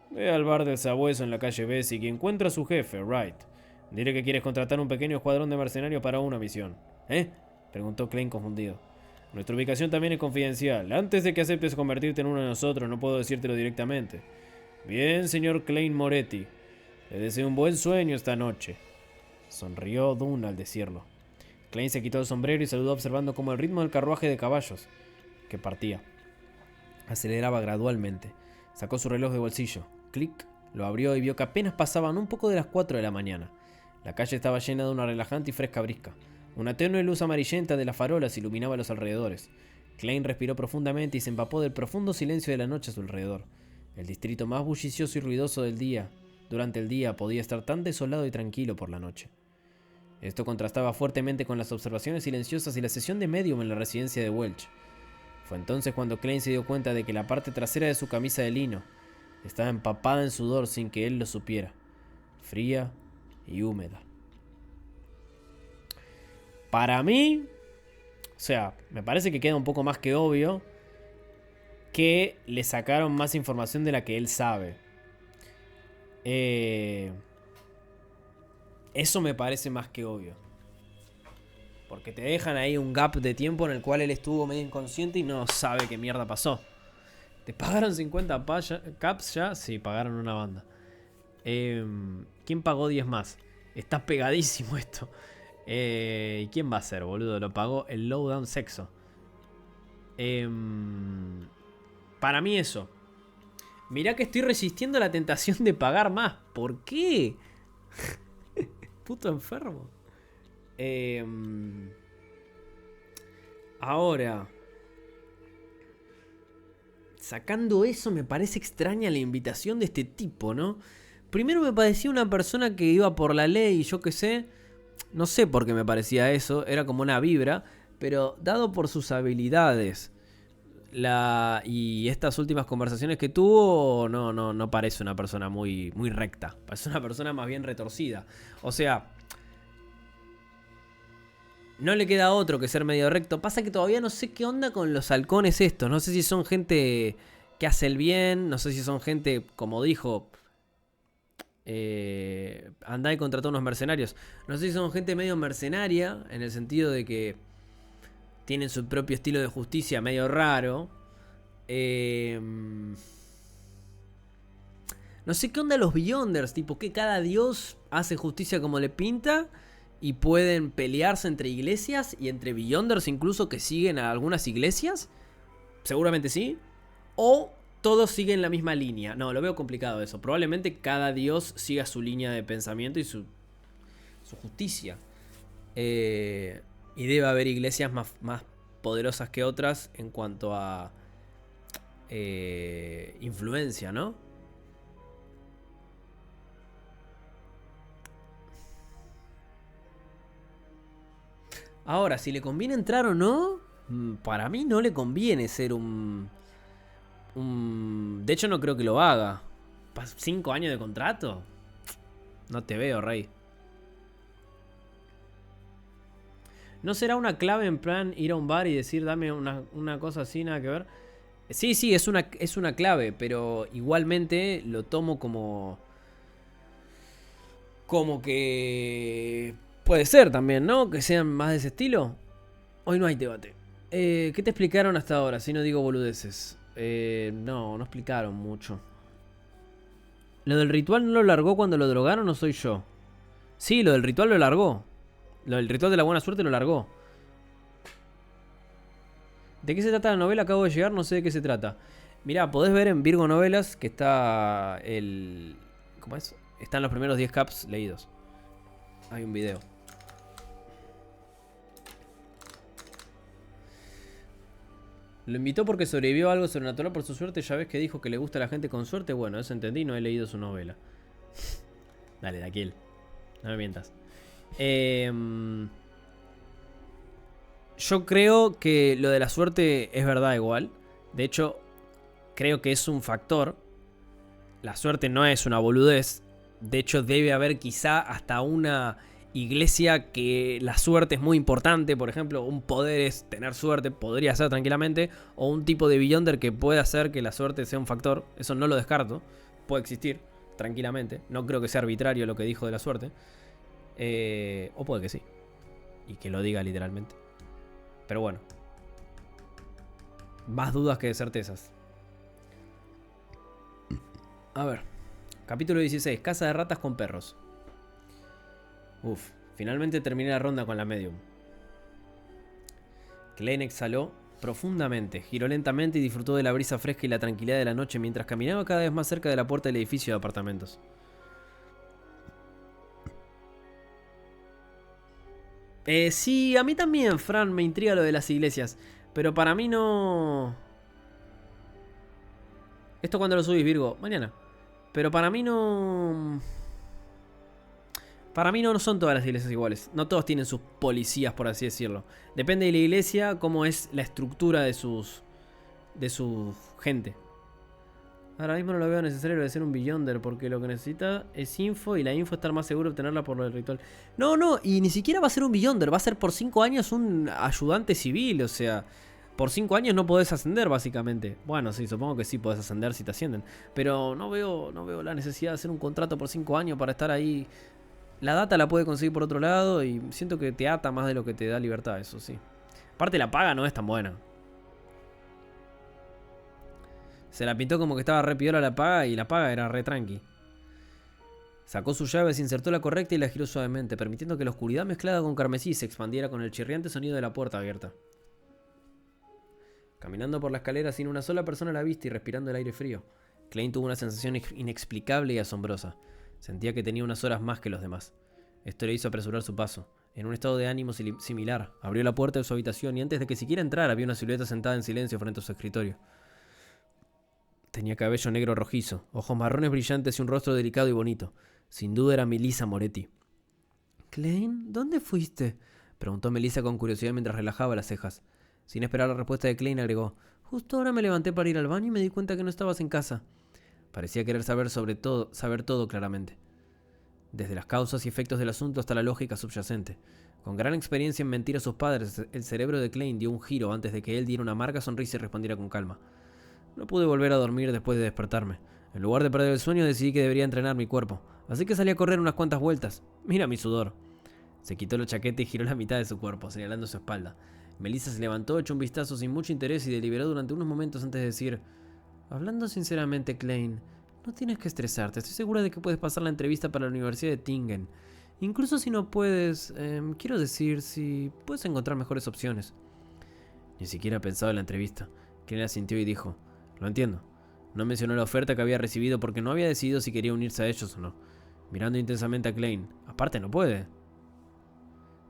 Ve al bar del Sabueso en la calle Bessie y encuentra a su jefe, Wright. Dile que quieres contratar un pequeño escuadrón de mercenarios para una misión. ¿Eh? Preguntó Klein confundido. Nuestra ubicación también es confidencial. Antes de que aceptes convertirte en uno de nosotros, no puedo decírtelo directamente. Bien, señor Klein Moretti. Le deseo un buen sueño esta noche. Sonrió Dunn al decirlo. Klein se quitó el sombrero y saludó observando cómo el ritmo del carruaje de caballos, que partía, aceleraba gradualmente. Sacó su reloj de bolsillo. Clic, lo abrió y vio que apenas pasaban un poco de las 4 de la mañana. La calle estaba llena de una relajante y fresca brisa. Una tenue luz amarillenta de las farolas iluminaba los alrededores. Klein respiró profundamente y se empapó del profundo silencio de la noche a su alrededor. El distrito más bullicioso y ruidoso del día, durante el día, podía estar tan desolado y tranquilo por la noche. Esto contrastaba fuertemente con las observaciones silenciosas y la sesión de medium en la residencia de Welch. Fue entonces cuando Klein se dio cuenta de que la parte trasera de su camisa de lino estaba empapada en sudor sin que él lo supiera, fría y húmeda. Para mí, o sea, me parece que queda un poco más que obvio que le sacaron más información de la que él sabe. Eso me parece más que obvio. Porque te dejan ahí un gap de tiempo en el cual él estuvo medio inconsciente y no sabe qué mierda pasó. ¿Te pagaron 50 caps ya? Sí, pagaron una banda. ¿Quién pagó 10 más? Está pegadísimo esto. ¿Y quién va a ser, boludo? Lo pagó el Lowdown Sexo. Para mí eso. Mirá que estoy resistiendo la tentación de pagar más. ¿Por qué? Puto enfermo. Ahora, sacando eso, me parece extraña la invitación de este tipo, ¿no? Primero me parecía una persona que iba por la ley, yo qué sé. No sé por qué me parecía eso, era como una vibra. Pero dado por sus habilidades y estas últimas conversaciones que tuvo, no parece una persona muy recta. Parece una persona más bien retorcida. O sea, no le queda otro que ser medio recto. Pasa que todavía no sé qué onda con los halcones estos. No sé si son gente que hace el bien. No sé si son gente, como dijo, andá y contrató unos mercenarios. No sé si son gente medio mercenaria, en el sentido de que tienen su propio estilo de justicia medio raro. No sé qué onda los Beyonders. Tipo, que cada dios hace justicia como le pinta. Y pueden pelearse entre iglesias y entre Beyonders incluso que siguen a algunas iglesias. Seguramente sí. O todos siguen la misma línea. No, lo veo complicado eso. Probablemente cada dios siga su línea de pensamiento y su justicia. Y debe haber iglesias más poderosas que otras en cuanto a influencia, ¿no? Ahora, si le conviene entrar o no, para mí no le conviene ser De hecho, no creo que lo haga. ¿5 años de contrato? No te veo, rey. ¿No será una clave en plan ir a un bar y decir dame una cosa así, nada que ver? Sí, es una clave, pero igualmente lo tomo como que puede ser también, ¿no? Que sean más de ese estilo. Hoy no hay debate. ¿Qué te explicaron hasta ahora? Si no digo boludeces. No explicaron mucho. ¿Lo del ritual no lo largó cuando lo drogaron o soy yo? Sí, lo del ritual lo largó. Lo del ritual de la buena suerte lo largó. ¿De qué se trata la novela? Acabo de llegar, no sé de qué se trata. Mirá, podés ver en Virgo Novelas que está el... ¿Cómo es? Están los primeros 10 caps leídos. Hay un video. Lo invitó porque sobrevivió a algo sobrenatural por su suerte. Ya ves que dijo que le gusta a la gente con suerte. Bueno, eso entendí, no he leído su novela. Dale, Daquiel. No me mientas. Yo creo que lo de la suerte es verdad igual. De hecho, creo que es un factor. La suerte no es una boludez. De hecho, debe haber quizá hasta una iglesia que la suerte es muy importante. Por ejemplo, un poder es tener suerte, podría ser tranquilamente. O un tipo de Beyonder que puede hacer que la suerte sea un factor. Eso no lo descarto. Puede existir tranquilamente. No creo que sea arbitrario lo que dijo de la suerte. O puede que sí. Y que lo diga literalmente. Pero bueno. Más dudas que certezas. A ver. Capítulo 16. Casa de ratas con perros. Uf. Finalmente terminé la ronda con la medium. Klein exhaló profundamente, giró lentamente y disfrutó de la brisa fresca y la tranquilidad de la noche mientras caminaba cada vez más cerca de la puerta del edificio de apartamentos. Sí, a mí también, Fran, me intriga lo de las iglesias. Pero para mí no... ¿Esto cuándo lo subís, Virgo? Mañana. Pero para mí no... Para mí no son todas las iglesias iguales. No todos tienen sus policías, por así decirlo. Depende de la iglesia, cómo es la estructura de su gente. Ahora mismo no lo veo necesario de ser un Beyonder, porque lo que necesita es info y la info estar más seguro de obtenerla por lo del ritual. No, y ni siquiera va a ser un Beyonder, va a ser por 5 años un ayudante civil, o sea, por 5 años no podés ascender básicamente. Bueno, sí, supongo que sí podés ascender si te ascienden, pero no veo la necesidad de hacer un contrato por 5 años para estar ahí La data la puede conseguir por otro lado y siento que te ata más de lo que te da libertad, eso sí. Aparte la paga no es tan buena. Se la pintó como que estaba re piola la paga y la paga era re tranqui. Sacó su llave, se insertó la correcta y la giró suavemente, permitiendo que la oscuridad mezclada con carmesí se expandiera con el chirriante sonido de la puerta abierta. Caminando por la escalera sin una sola persona a la vista y respirando el aire frío, Klein tuvo una sensación inexplicable y asombrosa. Sentía que tenía unas horas más que los demás. Esto le hizo apresurar su paso. En un estado de ánimo similar, abrió la puerta de su habitación y antes de que siquiera entrara vio una silueta sentada en silencio frente a su escritorio. Tenía cabello negro rojizo, ojos marrones brillantes y un rostro delicado y bonito. Sin duda era Melissa Moretti. «Klein, ¿dónde fuiste?», preguntó Melissa con curiosidad mientras relajaba las cejas. Sin esperar la respuesta de Klein agregó: «Justo ahora me levanté para ir al baño y me di cuenta que no estabas en casa». Parecía querer saber todo claramente. Desde las causas y efectos del asunto hasta la lógica subyacente. Con gran experiencia en mentir a sus padres, el cerebro de Klein dio un giro antes de que él diera una amarga sonrisa y respondiera con calma. «No pude volver a dormir después de despertarme. En lugar de perder el sueño decidí que debería entrenar mi cuerpo. Así que salí a correr unas cuantas vueltas. Mira mi sudor». Se quitó la chaqueta y giró la mitad de su cuerpo, señalando su espalda. Melissa se levantó, echó un vistazo sin mucho interés y deliberó durante unos momentos antes de decir: «Hablando sinceramente, Klein, no tienes que estresarte. Estoy segura de que puedes pasar la entrevista para la Universidad de Tingen. Incluso si no puedes, quiero decir, si puedes encontrar mejores opciones». Ni siquiera pensaba en la entrevista. Klein asintió y dijo: «Lo entiendo». No mencionó la oferta que había recibido porque no había decidido si quería unirse a ellos o no. Mirando intensamente a Klein: «Aparte no puede».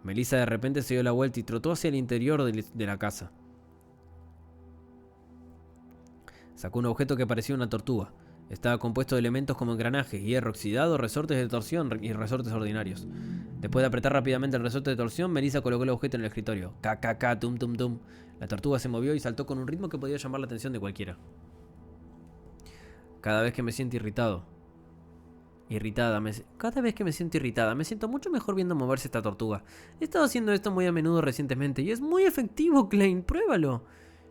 Melissa de repente se dio la vuelta y trotó hacia el interior de la casa. Sacó un objeto que parecía una tortuga. Estaba compuesto de elementos como engranajes, hierro oxidado, resortes de torsión y resortes ordinarios. Después de apretar rápidamente el resorte de torsión, Melissa colocó el objeto en el escritorio. Ca, tum, tum, tum. La tortuga se movió y saltó con un ritmo que podía llamar la atención de cualquiera. Cada vez que me siento irritada, me siento mucho mejor viendo moverse esta tortuga. He estado haciendo esto muy a menudo recientemente y es muy efectivo, Klein, pruébalo»,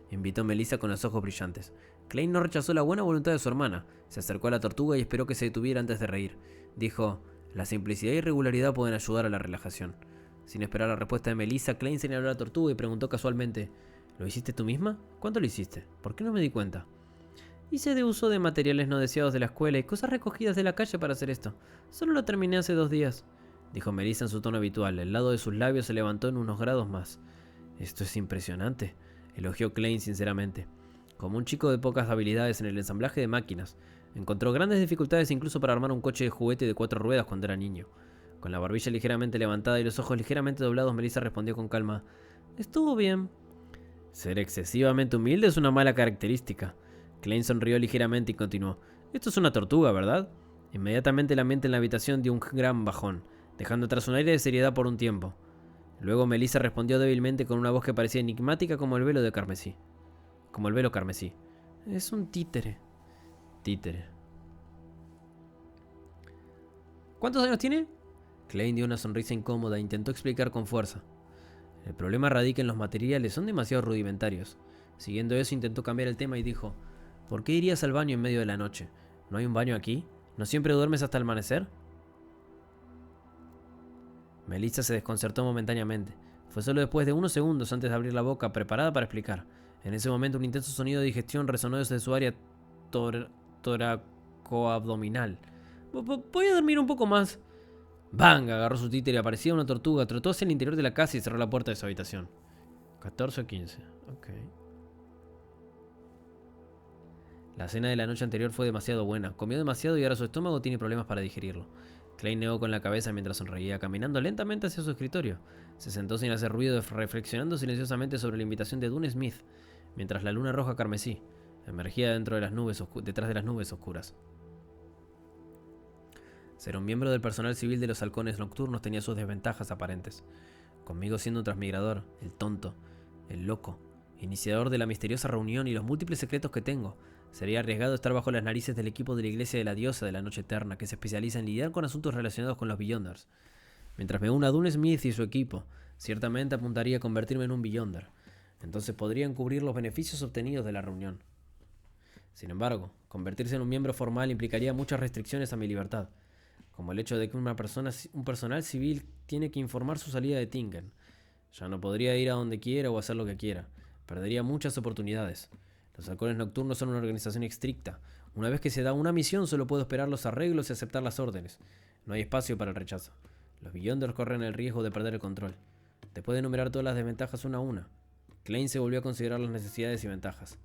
invitó Melissa con los ojos brillantes. Klein no rechazó la buena voluntad de su hermana. Se acercó a la tortuga y esperó que se detuviera antes de reír. Dijo: «La simplicidad y regularidad pueden ayudar a la relajación». Sin esperar la respuesta de Melissa, Klein señaló a la tortuga y preguntó casualmente: «¿Lo hiciste tú misma? ¿Cuándo lo hiciste? ¿Por qué no me di cuenta?» «Hice de uso de materiales no deseados de la escuela y cosas recogidas de la calle para hacer esto. Solo lo terminé hace 2 días», dijo Melissa en su tono habitual. El lado de sus labios se levantó en unos grados más. «Esto es impresionante», elogió Klein sinceramente. Como un chico de pocas habilidades en el ensamblaje de máquinas, encontró grandes dificultades incluso para armar un coche de juguete de 4 ruedas cuando era niño. Con la barbilla ligeramente levantada y los ojos ligeramente doblados, Melissa respondió con calma: «Estuvo bien». «Ser excesivamente humilde es una mala característica». Klein sonrió ligeramente y continuó: «Esto es una tortuga, ¿verdad?». Inmediatamente el ambiente en la habitación dio un gran bajón, dejando atrás un aire de seriedad por un tiempo. Luego Melissa respondió débilmente con una voz que parecía enigmática como el velo carmesí. «Es un títere». «Títere». «¿Cuántos años tiene?». Klein dio una sonrisa incómoda e intentó explicar con fuerza: «El problema radica en los materiales, son demasiado rudimentarios». Siguiendo eso, intentó cambiar el tema y dijo: «¿Por qué irías al baño en medio de la noche? ¿No hay un baño aquí? ¿No siempre duermes hasta el amanecer?». Melissa se desconcertó momentáneamente. Fue solo después de unos segundos antes de abrir la boca, preparada para explicar. En ese momento un intenso sonido de digestión resonó desde su área toracoabdominal. «Voy a dormir un poco más». ¡Bang! Agarró su títere y aparecía una tortuga, trotó hacia el interior de la casa y cerró la puerta de su habitación. 14 o 15. Ok. La cena de la noche anterior fue demasiado buena. Comió demasiado y ahora su estómago tiene problemas para digerirlo. Klein negó con la cabeza mientras sonreía, caminando lentamente hacia su escritorio. Se sentó sin hacer ruido, reflexionando silenciosamente sobre la invitación de Dune Smith, mientras la luna roja carmesí emergía detrás de las nubes oscuras. Ser un miembro del personal civil de los halcones nocturnos tenía sus desventajas aparentes. Conmigo siendo un transmigrador, el tonto, el loco, iniciador de la misteriosa reunión y los múltiples secretos que tengo, sería arriesgado estar bajo las narices del equipo de la Iglesia de la Diosa de la Noche Eterna, que se especializa en lidiar con asuntos relacionados con los Beyonders. Mientras me una a Dune Smith y su equipo, ciertamente apuntaría a convertirme en un Beyonder. Entonces podrían cubrir los beneficios obtenidos de la reunión. Sin embargo, convertirse en un miembro formal implicaría muchas restricciones a mi libertad. como el hecho de que un personal civil tiene que informar su salida de Tingen. Ya no podría ir a donde quiera o hacer lo que quiera. Perdería muchas oportunidades. Los halcones nocturnos son una organización estricta. Una vez que se da una misión, solo puedo esperar los arreglos y aceptar las órdenes. No hay espacio para el rechazo. Los Beyonders corren el riesgo de perder el control. Después de enumerar todas las desventajas una a una, Klein se volvió a considerar las necesidades y ventajas.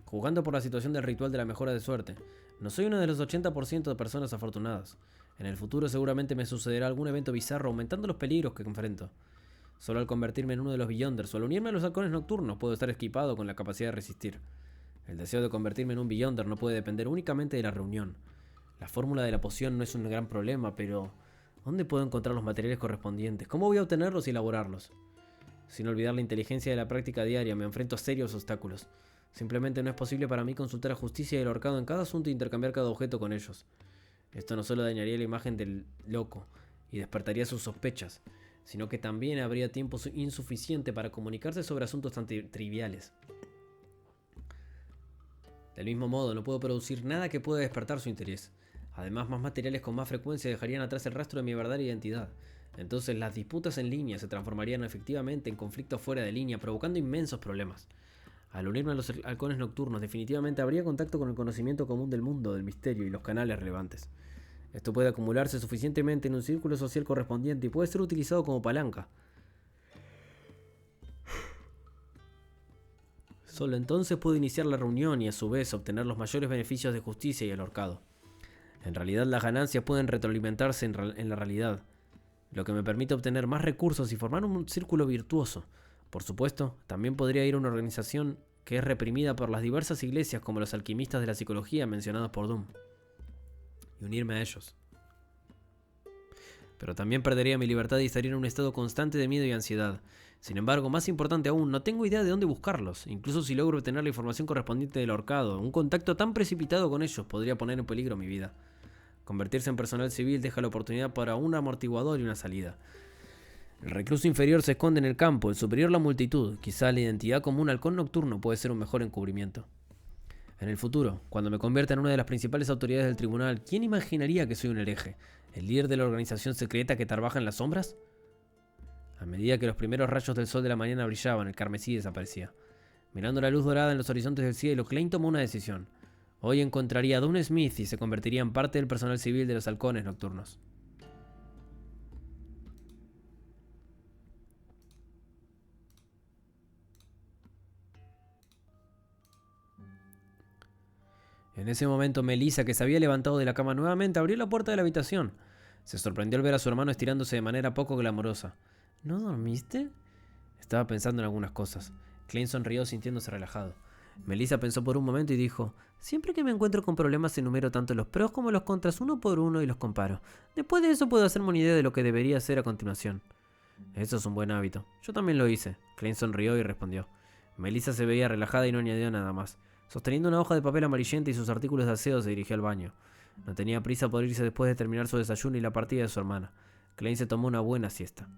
Jugando por la situación del ritual de la mejora de suerte, no soy uno de los 80% de personas afortunadas. En el futuro seguramente me sucederá algún evento bizarro aumentando los peligros que enfrento. Solo al convertirme en uno de los Beyonders o al unirme a los halcones nocturnos puedo estar equipado con la capacidad de resistir. El deseo de convertirme en un Beyonder no puede depender únicamente de la reunión. La fórmula de la poción no es un gran problema, pero ¿dónde puedo encontrar los materiales correspondientes? ¿Cómo voy a obtenerlos y elaborarlos? Sin olvidar la inteligencia de la práctica diaria, me enfrento a serios obstáculos. Simplemente no es posible para mí consultar a justicia y el ahorcado en cada asunto e intercambiar cada objeto con ellos. Esto no solo dañaría la imagen del loco y despertaría sus sospechas, sino que también habría tiempo insuficiente para comunicarse sobre asuntos tan triviales. Del mismo modo, no puedo producir nada que pueda despertar su interés. Además, más materiales con más frecuencia dejarían atrás el rastro de mi verdadera identidad. Entonces, las disputas en línea se transformarían efectivamente en conflictos fuera de línea, provocando inmensos problemas. Al unirme a los halcones nocturnos, definitivamente habría contacto con el conocimiento común del mundo, del misterio y los canales relevantes. Esto puede acumularse suficientemente en un círculo social correspondiente y puede ser utilizado como palanca. Solo entonces puedo iniciar la reunión y a su vez obtener los mayores beneficios de justicia y el ahorcado. En realidad las ganancias pueden retroalimentarse en la realidad, lo que me permite obtener más recursos y formar un círculo virtuoso. Por supuesto, también podría ir a una organización que es reprimida por las diversas iglesias como los alquimistas de la psicología mencionados por Doom, y unirme a ellos. Pero también perdería mi libertad y estaría en un estado constante de miedo y ansiedad. Sin embargo, más importante aún, no tengo idea de dónde buscarlos. Incluso si logro obtener la información correspondiente del ahorcado, un contacto tan precipitado con ellos podría poner en peligro mi vida. Convertirse en personal civil deja la oportunidad para un amortiguador y una salida. El recluso inferior se esconde en el campo, el superior la multitud. Quizá la identidad como un halcón nocturno puede ser un mejor encubrimiento. En el futuro, cuando me convierta en una de las principales autoridades del tribunal, ¿quién imaginaría que soy un hereje? ¿El líder de la organización secreta que trabaja en las sombras? A medida que los primeros rayos del sol de la mañana brillaban, el carmesí desaparecía. Mirando la luz dorada en los horizontes del cielo, Klein tomó una decisión. Hoy encontraría a Doom Smith y se convertiría en parte del personal civil de los halcones nocturnos. En ese momento, Melissa, que se había levantado de la cama nuevamente, abrió la puerta de la habitación. Se sorprendió al ver a su hermano estirándose de manera poco glamorosa. ¿No dormiste? Estaba pensando en algunas cosas. Klein sonrió sintiéndose relajado. Melissa pensó por un momento y dijo: siempre que me encuentro con problemas enumero tanto los pros como los contras uno por uno y los comparo. Después de eso puedo hacerme una idea de lo que debería hacer a continuación. Eso es un buen hábito. Yo también lo hice. Klein sonrió y respondió. Melissa se veía relajada y no añadió nada más. Sosteniendo una hoja de papel amarillenta y sus artículos de aseo, se dirigió al baño. No tenía prisa por irse después de terminar su desayuno y la partida de su hermana. Klein se tomó una buena siesta.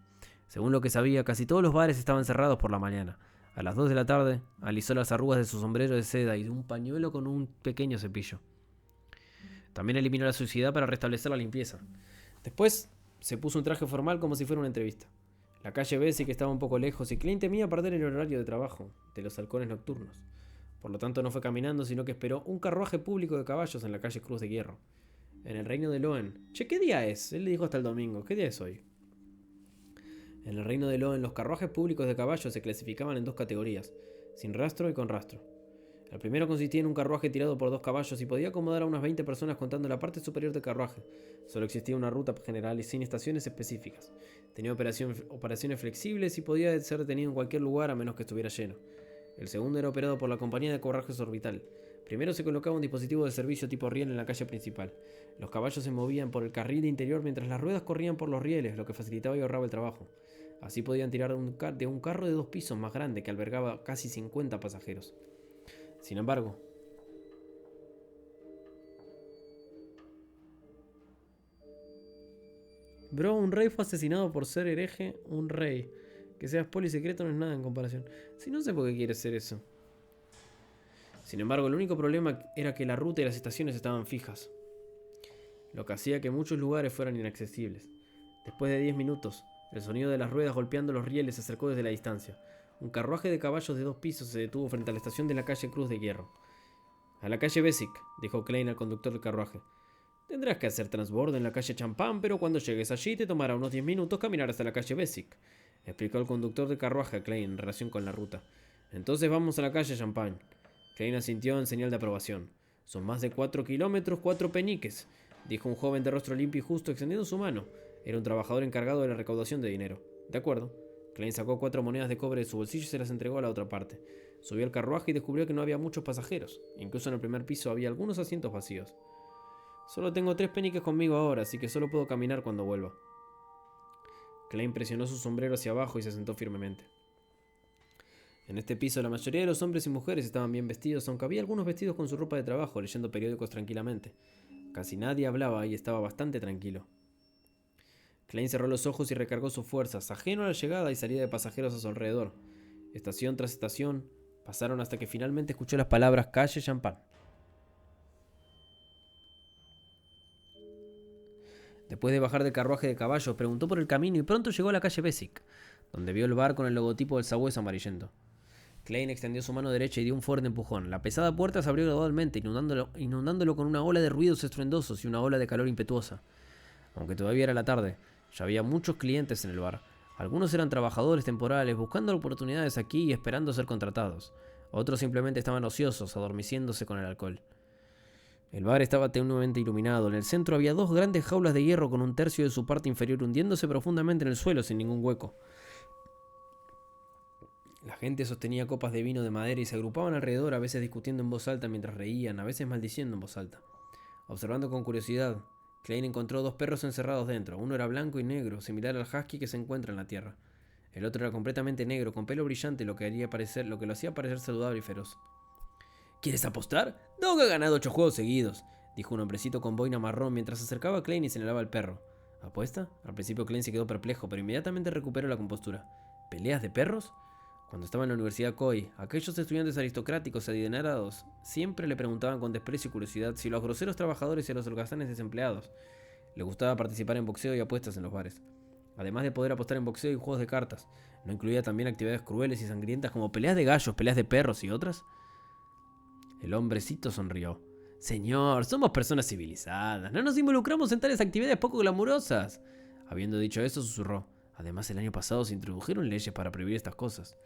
Según lo que sabía, casi todos los bares estaban cerrados por la mañana. A las 2 de la tarde, alisó las arrugas de su sombrero de seda y de un pañuelo con un pequeño cepillo. También eliminó la suciedad para restablecer la limpieza. Después, se puso un traje formal como si fuera una entrevista. La calle Bessie, que estaba un poco lejos, y Klein temía perder el horario de trabajo de los halcones nocturnos. Por lo tanto, no fue caminando, sino que esperó un carruaje público de caballos en la calle Cruz de Hierro, en el reino de Loen. Che, ¿qué día es? Él le dijo hasta el domingo. ¿Qué día es hoy? En el reino de Loen, los carruajes públicos de caballos se clasificaban en dos categorías, sin rastro y con rastro. El primero consistía en un carruaje tirado por 2 caballos y podía acomodar a unas 20 personas contando la parte superior del carruaje. Solo existía una ruta general y sin estaciones específicas. Tenía operaciones flexibles y podía ser detenido en cualquier lugar a menos que estuviera lleno. El segundo era operado por la compañía de carruajes orbital. Primero se colocaba un dispositivo de servicio tipo riel en la calle principal. Los caballos se movían por el carril interior mientras las ruedas corrían por los rieles, lo que facilitaba y ahorraba el trabajo. Así podían tirar de un carro de 2 pisos más grande que albergaba casi 50 pasajeros. Sin embargo, bro, un rey fue asesinado por ser hereje. Un rey. Que seas polisecreto no es nada en comparación. Si no sé por qué quieres ser eso. Sin embargo, el único problema era que la ruta y las estaciones estaban fijas. lo que hacía que muchos lugares fueran inaccesibles. Después de 10 minutos, el sonido de las ruedas golpeando los rieles se acercó desde la distancia. Un carruaje de caballos de 2 pisos se detuvo frente a la estación de la calle Cruz de Hierro. «A la calle Bessic», dijo Klein al conductor del carruaje. «Tendrás que hacer transbordo en la calle Champagne, pero cuando llegues allí te tomará unos 10 minutos caminar hasta la calle Bessic», explicó el conductor del carruaje a Klein en relación con la ruta. «Entonces vamos a la calle Champagne». Klein asintió en señal de aprobación. «Son más de 4 kilómetros, 4 peniques», dijo un joven de rostro limpio y justo extendiendo su mano. Era un trabajador encargado de la recaudación de dinero. «De acuerdo». Klein sacó 4 monedas de cobre de su bolsillo y se las entregó a la otra parte. Subió al carruaje y descubrió que no había muchos pasajeros. Incluso en el primer piso había algunos asientos vacíos. «Solo tengo 3 peniques conmigo ahora, así que solo puedo caminar cuando vuelva». Klein presionó su sombrero hacia abajo y se sentó firmemente. En este piso la mayoría de los hombres y mujeres estaban bien vestidos, aunque había algunos vestidos con su ropa de trabajo, leyendo periódicos tranquilamente. Casi nadie hablaba y estaba bastante tranquilo. Klein cerró los ojos y recargó sus fuerzas, ajeno a la llegada y salida de pasajeros a su alrededor. Estación tras estación pasaron hasta que finalmente escuchó las palabras calle Champagne. Después de bajar del carruaje de caballos, preguntó por el camino y pronto llegó a la calle Bessic, donde vio el bar con el logotipo del sabueso amarillento. Klein extendió su mano derecha y dio un fuerte empujón. La pesada puerta se abrió gradualmente, inundándolo con una ola de ruidos estruendosos y una ola de calor impetuosa. Aunque todavía era la tarde, ya había muchos clientes en el bar. Algunos eran trabajadores temporales, buscando oportunidades aquí y esperando ser contratados. Otros simplemente estaban ociosos, adormeciéndose con el alcohol. El bar estaba tenuemente iluminado. En el centro había 2 grandes jaulas de hierro con un tercio de su parte inferior hundiéndose profundamente en el suelo sin ningún hueco. La gente sostenía copas de vino de madera y se agrupaban alrededor, a veces discutiendo en voz alta mientras reían, a veces maldiciendo en voz alta. Observando con curiosidad, Klein encontró 2 perros encerrados dentro. Uno era blanco y negro, similar al husky que se encuentra en la tierra. El otro era completamente negro, con pelo brillante, lo que lo hacía parecer saludable y feroz. «¿Quieres apostar? Dog ha ganado 8 juegos seguidos», dijo un hombrecito con boina marrón mientras se acercaba a Klein y señalaba al perro. ¿Apuesta? Al principio Klein se quedó perplejo, pero inmediatamente recuperó la compostura. ¿Peleas de perros? Cuando estaba en la Universidad Coy, aquellos estudiantes aristocráticos y adinerados siempre le preguntaban con desprecio y curiosidad si los groseros trabajadores y a los holgazanes desempleados le gustaba participar en boxeo y apuestas en los bares. Además de poder apostar en boxeo y juegos de cartas, ¿no incluía también actividades crueles y sangrientas como peleas de gallos, peleas de perros y otras? El hombrecito sonrió. «Señor, somos personas civilizadas, no nos involucramos en tales actividades poco glamurosas». Habiendo dicho eso, susurró. «Además, el año pasado se introdujeron leyes para prohibir estas cosas».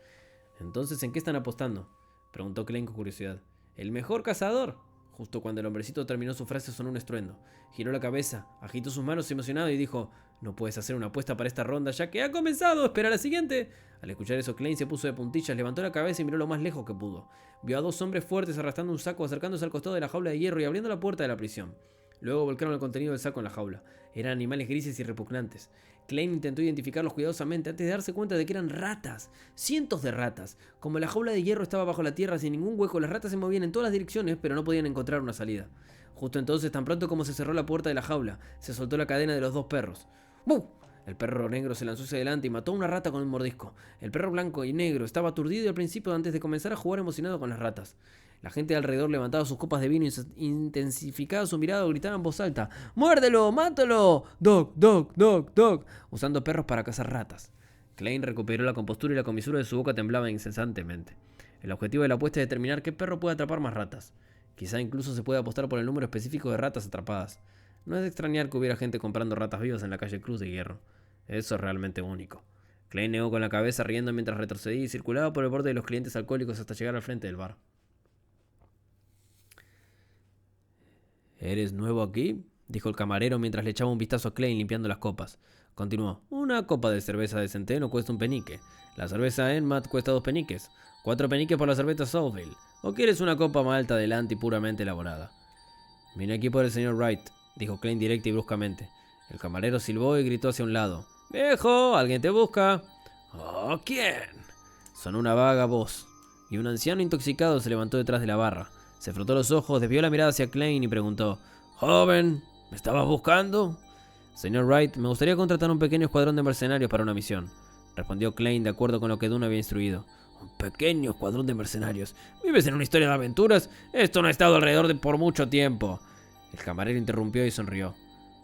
«Entonces, ¿en qué están apostando?», preguntó Klein con curiosidad. «¿El mejor cazador?». Justo cuando el hombrecito terminó su frase sonó un estruendo. Giró la cabeza, agitó sus manos emocionado y dijo: «No puedes hacer una apuesta para esta ronda ya que ha comenzado, espera la siguiente». Al escuchar eso, Klein se puso de puntillas, levantó la cabeza y miró lo más lejos que pudo. Vio a 2 hombres fuertes arrastrando un saco, acercándose al costado de la jaula de hierro y abriendo la puerta de la prisión. Luego volcaron el contenido del saco en la jaula. Eran animales grises y repugnantes. Klein intentó identificarlos cuidadosamente antes de darse cuenta de que eran ratas. Cientos de ratas. Como la jaula de hierro estaba bajo la tierra sin ningún hueco, las ratas se movían en todas las direcciones, pero no podían encontrar una salida. Justo entonces, tan pronto como se cerró la puerta de la jaula, se soltó la cadena de los 2 perros. ¡Buf! El perro negro se lanzó hacia adelante y mató a una rata con un mordisco. El perro blanco y negro estaba aturdido al principio antes de comenzar a jugar emocionado con las ratas. La gente de alrededor levantaba sus copas de vino y intensificaba su mirada o gritaba en voz alta: «¡Muérdelo! ¡Mátalo! ¡Dog! ¡Dog! ¡Dog! ¡Dog!», usando perros para cazar ratas. Klein recuperó la compostura y la comisura de su boca temblaba incesantemente. El objetivo de la apuesta es determinar qué perro puede atrapar más ratas. Quizá incluso se pueda apostar por el número específico de ratas atrapadas. No es de extrañar que hubiera gente comprando ratas vivas en la calle Cruz de Hierro. Eso es realmente único. Klein negó con la cabeza, riendo mientras retrocedía y circulaba por el borde de los clientes alcohólicos hasta llegar al frente del bar. «¿Eres nuevo aquí?», dijo el camarero mientras le echaba un vistazo a Klein limpiando las copas. Continuó: «Una copa de cerveza de centeno cuesta 1 penique. La cerveza Enmat cuesta 2 peniques. 4 peniques por la cerveza Southville. ¿O quieres una copa malta adelante y puramente elaborada?». «Vine aquí por el señor Wright», dijo Klein directa y bruscamente. El camarero silbó y gritó hacia un lado: «¡Viejo! ¡Alguien te busca!». «¿Oh, quién?». Sonó una vaga voz, y un anciano intoxicado se levantó detrás de la barra. Se frotó los ojos, desvió la mirada hacia Klein y preguntó: «Joven, ¿me estabas buscando?». «Señor Wright, me gustaría contratar un pequeño escuadrón de mercenarios para una misión», respondió Klein de acuerdo con lo que Dunn había instruido. «Un pequeño escuadrón de mercenarios. ¿Vives en una historia de aventuras? Esto no ha estado alrededor de por mucho tiempo». El camarero interrumpió y sonrió.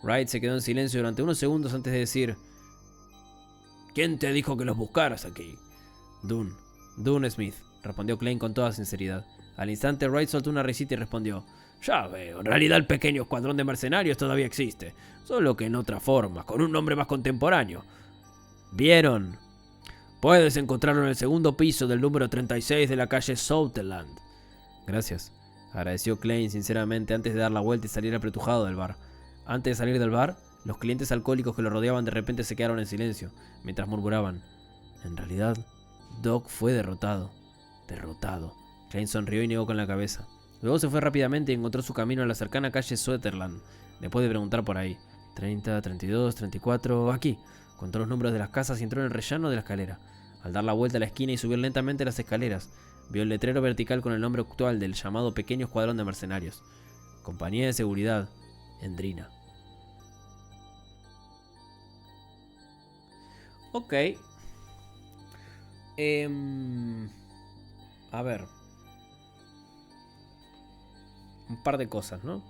Wright se quedó en silencio durante unos segundos antes de decir: ¿Quién te dijo que los buscaras aquí? Dune Smith, respondió Klein con toda sinceridad. Al instante Wright soltó una risita y respondió: Ya veo, en realidad el pequeño escuadrón de mercenarios todavía existe, solo que en otra forma, con un nombre más contemporáneo. ¿Vieron? Puedes encontrarlo en el segundo piso del número 36 de la calle Sutherland. Gracias, agradeció Klein sinceramente antes de dar la vuelta y salir apretujado del bar. Antes de salir del bar, los clientes alcohólicos que lo rodeaban de repente se quedaron en silencio, mientras murmuraban: En realidad, Doc fue derrotado. Derrotado. Klein sonrió y negó con la cabeza. Luego se fue rápidamente y encontró su camino a la cercana calle Sutherland, después de preguntar por ahí. 30, 32, 34... Aquí. Contó los números de las casas y entró en el rellano de la escalera. Al dar la vuelta a la esquina y subir lentamente las escaleras, vio el letrero vertical con el nombre actual del llamado Pequeño Escuadrón de Mercenarios. Compañía de Seguridad, Endrina. Ok. A ver. Un par de cosas, ¿no?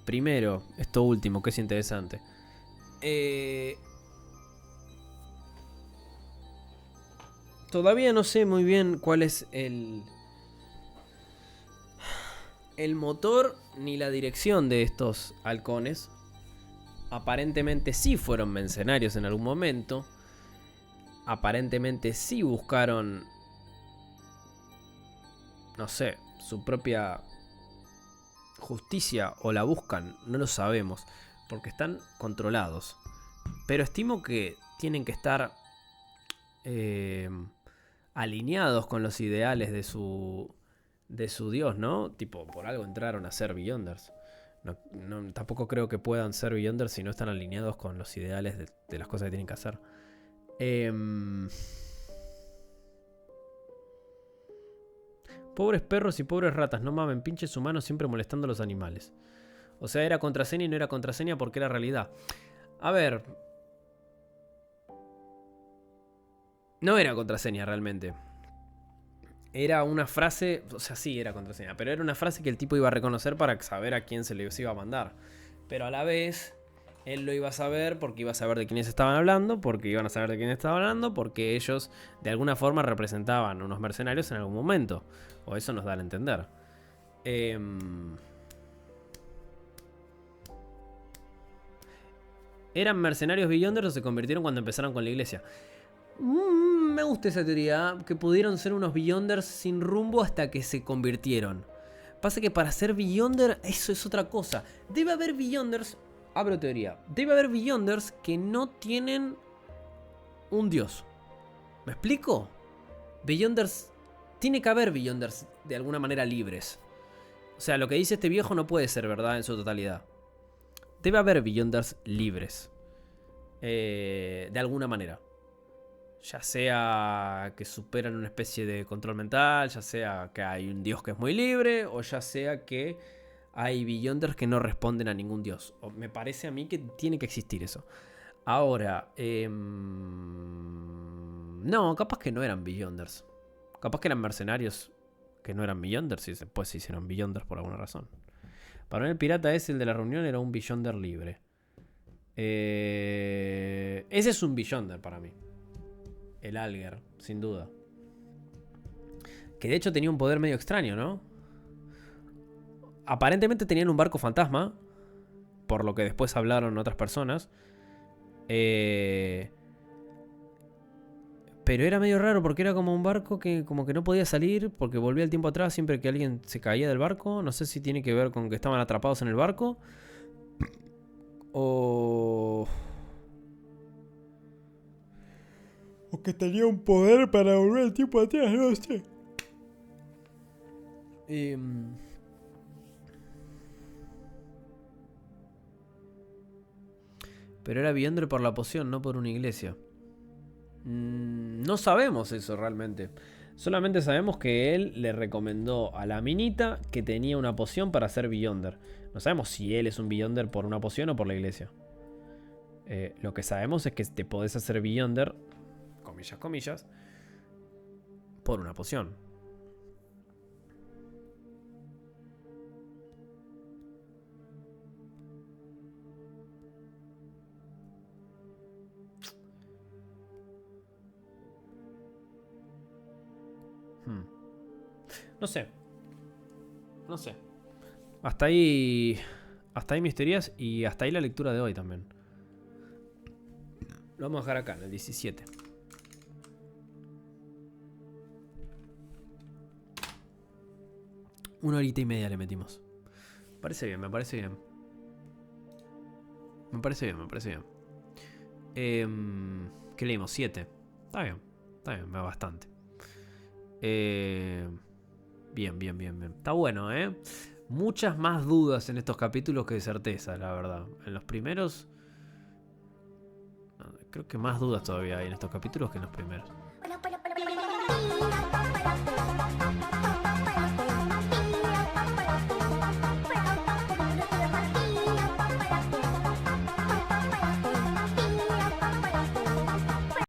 Primero, esto último, que es interesante. Todavía no sé muy bien cuál es el motor ni la dirección de estos halcones. Aparentemente sí fueron mercenarios en algún momento. Aparentemente sí buscaron, no sé, su propia justicia, o la buscan, no lo sabemos, porque están controlados. Pero estimo que tienen que estar alineados con los ideales de su dios, ¿no? Tipo, por algo entraron a ser Beyonders. Tampoco creo que puedan ser Beyonders si no están alineados con los ideales de las cosas que tienen que hacer. Pobres perros y pobres ratas, no mamen, pinches humanos siempre molestando a los animales. O sea, era contraseña y no era contraseña porque era realidad. A ver. No era contraseña realmente. Era una frase, o sea, sí era contraseña, pero era una frase que el tipo iba a reconocer para saber a quién se les iba a mandar. Pero a la vez, él lo iba a saber porque iba a saber de quiénes estaban hablando, porque iban a saber de quiénes estaban hablando, porque ellos de alguna forma representaban unos mercenarios en algún momento. O eso nos da a entender. ¿Eran mercenarios Beyonders o se convirtieron cuando empezaron con la iglesia? Me gusta esa teoría, que pudieron ser unos Beyonders sin rumbo hasta que se convirtieron. Pasa que para ser Beyonder, eso es otra cosa. Debe haber Beyonders, abro teoría, debe haber Beyonders que no tienen un dios. ¿Me explico? Beyonders, tiene que haber Beyonders de alguna manera libres. O sea, lo que dice este viejo no puede ser verdad en su totalidad. Debe haber Beyonders libres. De alguna manera. Ya sea que superan una especie de control mental, ya sea que hay un dios que es muy libre, o ya sea que hay Beyonders que no responden a ningún dios. Me parece a mí que tiene que existir eso. Ahora, no, capaz que no eran Beyonders. Capaz que eran mercenarios que no eran Beyonders y después se hicieron Beyonders por alguna razón. Para mí el pirata ese, el de la reunión, era un Beyonder libre. Ese es un Beyonder para mí. El Alger, sin duda. Que de hecho tenía un poder medio extraño, ¿no? Aparentemente tenían un barco fantasma, por lo que después hablaron otras personas. Pero era medio raro porque era como un barco que como que no podía salir porque volvía el tiempo atrás siempre que alguien se caía del barco. No sé si tiene que ver con que estaban atrapados en el barco. O que tenía un poder para volver el tiempo atrás, no sé. Pero era Beyonder por la poción, no por una iglesia. No sabemos eso realmente. Solamente sabemos que él le recomendó a la minita que tenía una poción para ser Beyonder. No sabemos si él es un Beyonder por una poción o por la iglesia. Lo que sabemos es que te podés hacer Beyonder, comillas, comillas, por una poción. No sé. No sé. Hasta ahí mis teorías y hasta ahí la lectura de hoy también. Lo vamos a dejar acá, en el 17. Una horita y media le metimos. Me parece bien, me parece bien. Me parece bien, me parece bien. ¿Qué leímos? 7. Está bien, me va bastante. Bien, bien, bien, bien. Está bueno, ¿eh? Muchas más dudas en estos capítulos que certezas, la verdad. En los primeros... Creo que más dudas todavía hay en estos capítulos que en los primeros.